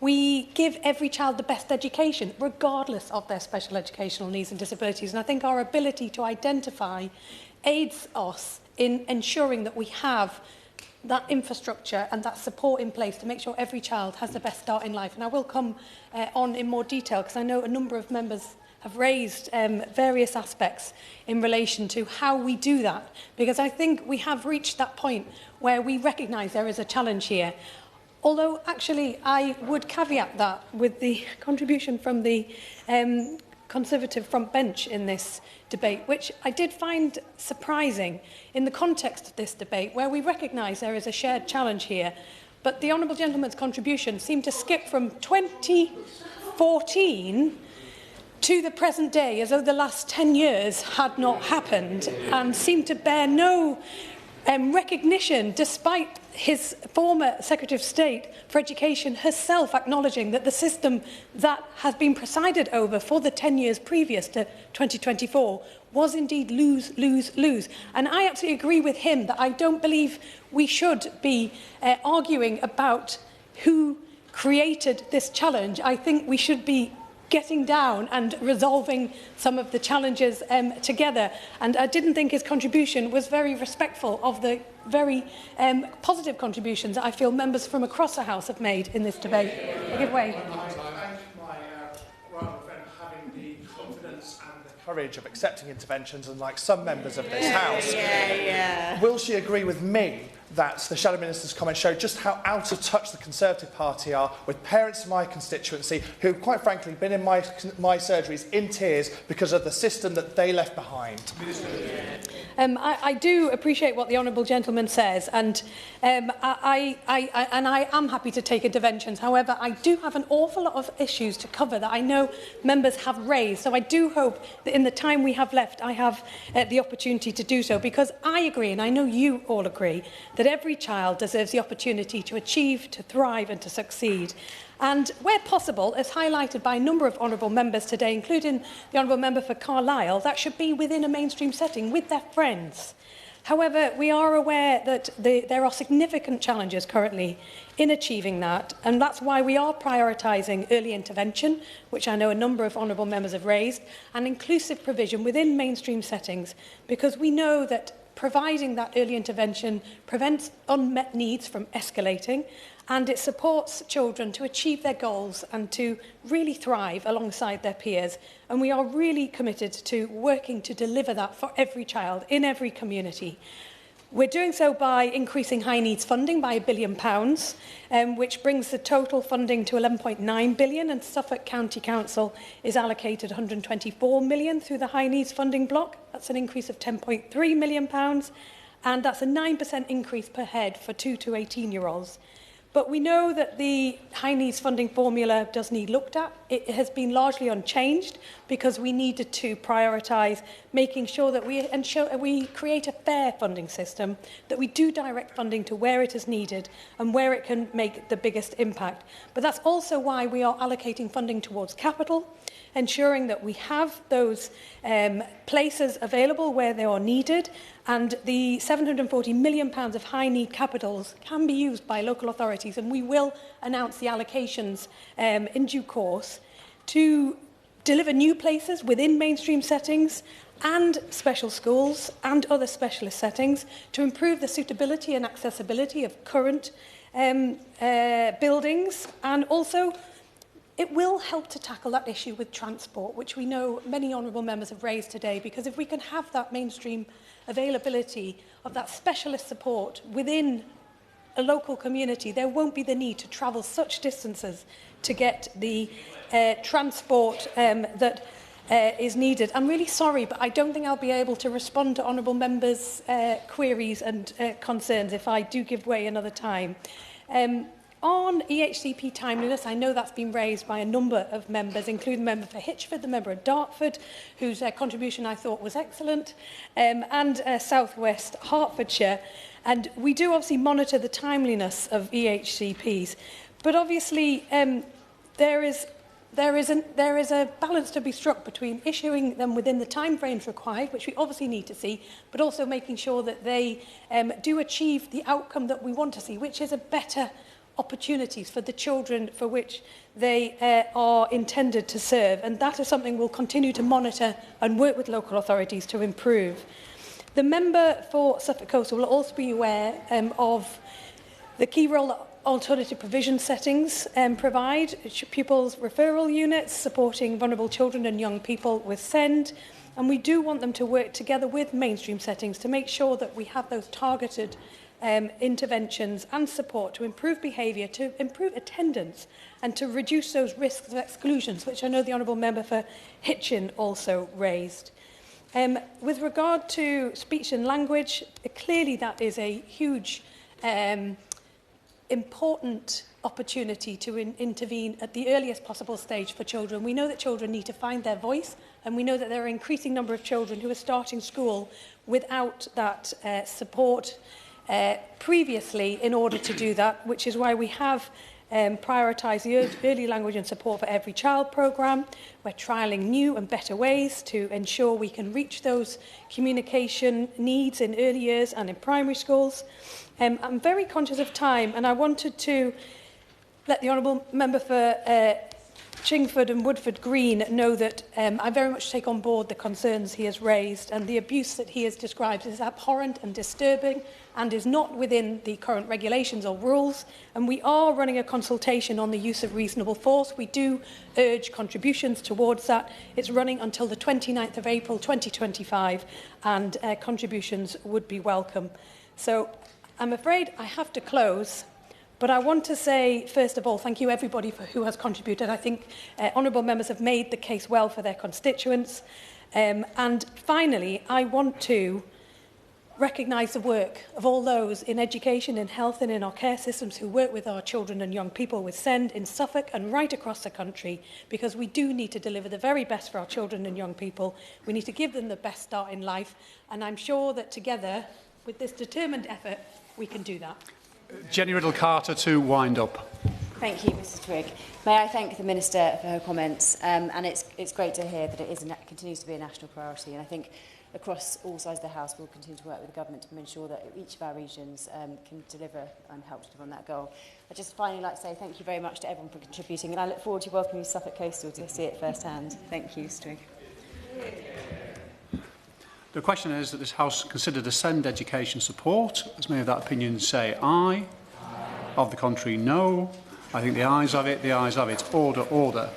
we give every child the best education, regardless of their special educational needs and disabilities. And I think our ability to identify aids us in ensuring that we have that infrastructure and that support in place to make sure every child has the best start in life. And I will come on in more detail, because I know a number of members have raised various aspects in relation to how we do that, because I think we have reached that point where we recognise there is a challenge here. Although, actually, I would caveat that with the contribution from the Conservative front bench in this debate, which I did find surprising in the context of this debate, where we recognise there is a shared challenge here. But the Honourable Gentleman's contribution seemed to skip from 2014 to the present day, as though the last 10 years had not happened, and seemed to bear no recognition, despite his former Secretary of State for Education herself acknowledging that the system that has been presided over for the 10 years previous to 2024 was indeed lose, lose, lose. And I absolutely agree with him that I don't believe we should be arguing about who created this challenge. I think we should be getting down and resolving some of the challenges together. And I didn't think his contribution was very respectful of the very positive contributions that I feel members from across the House have made in this debate. I give way. Courage of accepting interventions, and like some members of this House, will she agree with me that the Shadow Minister's comments show just how out of touch the Conservative Party are with parents in my constituency who, quite frankly, have been in my surgeries in tears because of the system that they left behind? I do appreciate what the honourable gentleman says, and I am happy to take interventions. However, I do have an awful lot of issues to cover that I know members have raised. So I do hope that in the time we have left, I have the opportunity to do so, because I agree, and I know you all agree, that every child deserves the opportunity to achieve, to thrive and to succeed. And where possible, as highlighted by a number of honourable members today, including the honourable member for Carlisle, that should be within a mainstream setting with their friends. However, we are aware that there are significant challenges currently in achieving that, and that's why we are prioritising early intervention, which I know a number of honourable members have raised, and inclusive provision within mainstream settings, because we know that providing that early intervention prevents unmet needs from escalating, and it supports children to achieve their goals and to really thrive alongside their peers. And we are really committed to working to deliver that for every child in every community. We're doing so by increasing high needs funding by £1 billion, which brings the total funding to £11.9 billion, and Suffolk County Council is allocated £124 million through the high needs funding block. That's an increase of £10.3 million, and that's a 9% increase per head for 2 to 18-year-olds. But we know that the high needs funding formula does need looked at. It has been largely unchanged because we needed to prioritise making sure that we create a fair funding system, that we do direct funding to where it is needed and where it can make the biggest impact. But that's also why we are allocating funding towards capital, ensuring that we have those places available where they are needed, and the £740 million of high need capitals can be used by local authorities, and we will announce the allocations in due course to deliver new places within mainstream settings and special schools and other specialist settings to improve the suitability and accessibility of current buildings, and also it will help to tackle that issue with transport, which we know many honourable members have raised today, because if we can have that mainstream availability of that specialist support within a local community, there won't be the need to travel such distances to get the transport that is needed. I'm really sorry, but I don't think I'll be able to respond to honourable members' queries and concerns if I do give way another time. On EHCP timeliness, I know that's been raised by a number of members, including the member for Hitchford, the member of Dartford, whose contribution I thought was excellent, and South West Hertfordshire. And we do obviously monitor the timeliness of EHCPs, but obviously there is a balance to be struck between issuing them within the timeframes required, which we obviously need to see, but also making sure that they do achieve the outcome that we want to see, which is a better opportunities for the children for which they are intended to serve. And that is something we'll continue to monitor and work with local authorities to improve. The member for Suffolk Coastal will also be aware of the key role that alternative provision settings provide, pupils' referral units supporting vulnerable children and young people with SEND. And we do want them to work together with mainstream settings to make sure that we have those targeted interventions and support to improve behaviour, to improve attendance, and to reduce those risks of exclusions, which I know the Honourable Member for Hitchin also raised. With regard to speech and language, clearly that is a huge, important opportunity to intervene at the earliest possible stage for children. We know that children need to find their voice, and we know that there are an increasing number of children who are starting school without that support previously in order to do that, which is why we have prioritised the Early Language and Support for Every Child programme. We're trialling new and better ways to ensure we can reach those communication needs in early years and in primary schools. I'm very conscious of time, and I wanted to let the Honourable Member for Chingford and Woodford Green know that I very much take on board the concerns he has raised, and the abuse that he has described is abhorrent and disturbing and is not within the current regulations or rules. And we are running a consultation on the use of reasonable force. We do urge contributions towards that. It's running until the 29th of April 2025, and contributions would be welcome. So I'm afraid I have to close. But I want to say, first of all, thank you everybody who has contributed. I think honourable members have made the case well for their constituents. And finally, I want to recognise the work of all those in education, in health and in our care systems who work with our children and young people with SEND in Suffolk and right across the country, because we do need to deliver the very best for our children and young people. We need to give them the best start in life. And I'm sure that together, with this determined effort, we can do that. Jenny Riddle-Carter to wind up. Thank you, Mrs Twigg. May I thank the Minister for her comments, and it's great to hear that it continues to be a national priority, and I think across all sides of the House we'll continue to work with the Government to ensure that each of our regions can deliver and help to deliver on that goal. I'd just finally like to say thank you very much to everyone for contributing, and I look forward to welcoming you to Suffolk Coastal to see it firsthand. Thank you, Mrs Twigg. The question is that this House consider the SEND education support. As many of that opinion say aye. Of the contrary, no. I think the ayes have it. The ayes have it. Order, order.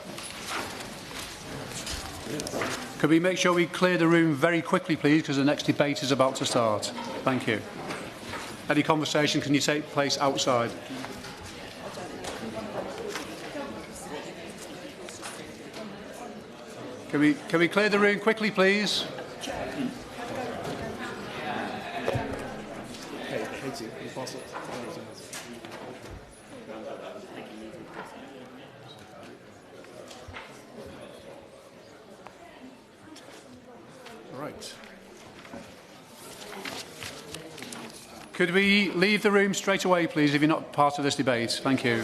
Could we make sure we clear the room very quickly, please, because the next debate is about to start. Thank you. Any conversation, can you take place outside? Can we clear the room quickly, please? Right. Could we leave the room straight away, please, if you're not part of this debate? Thank you.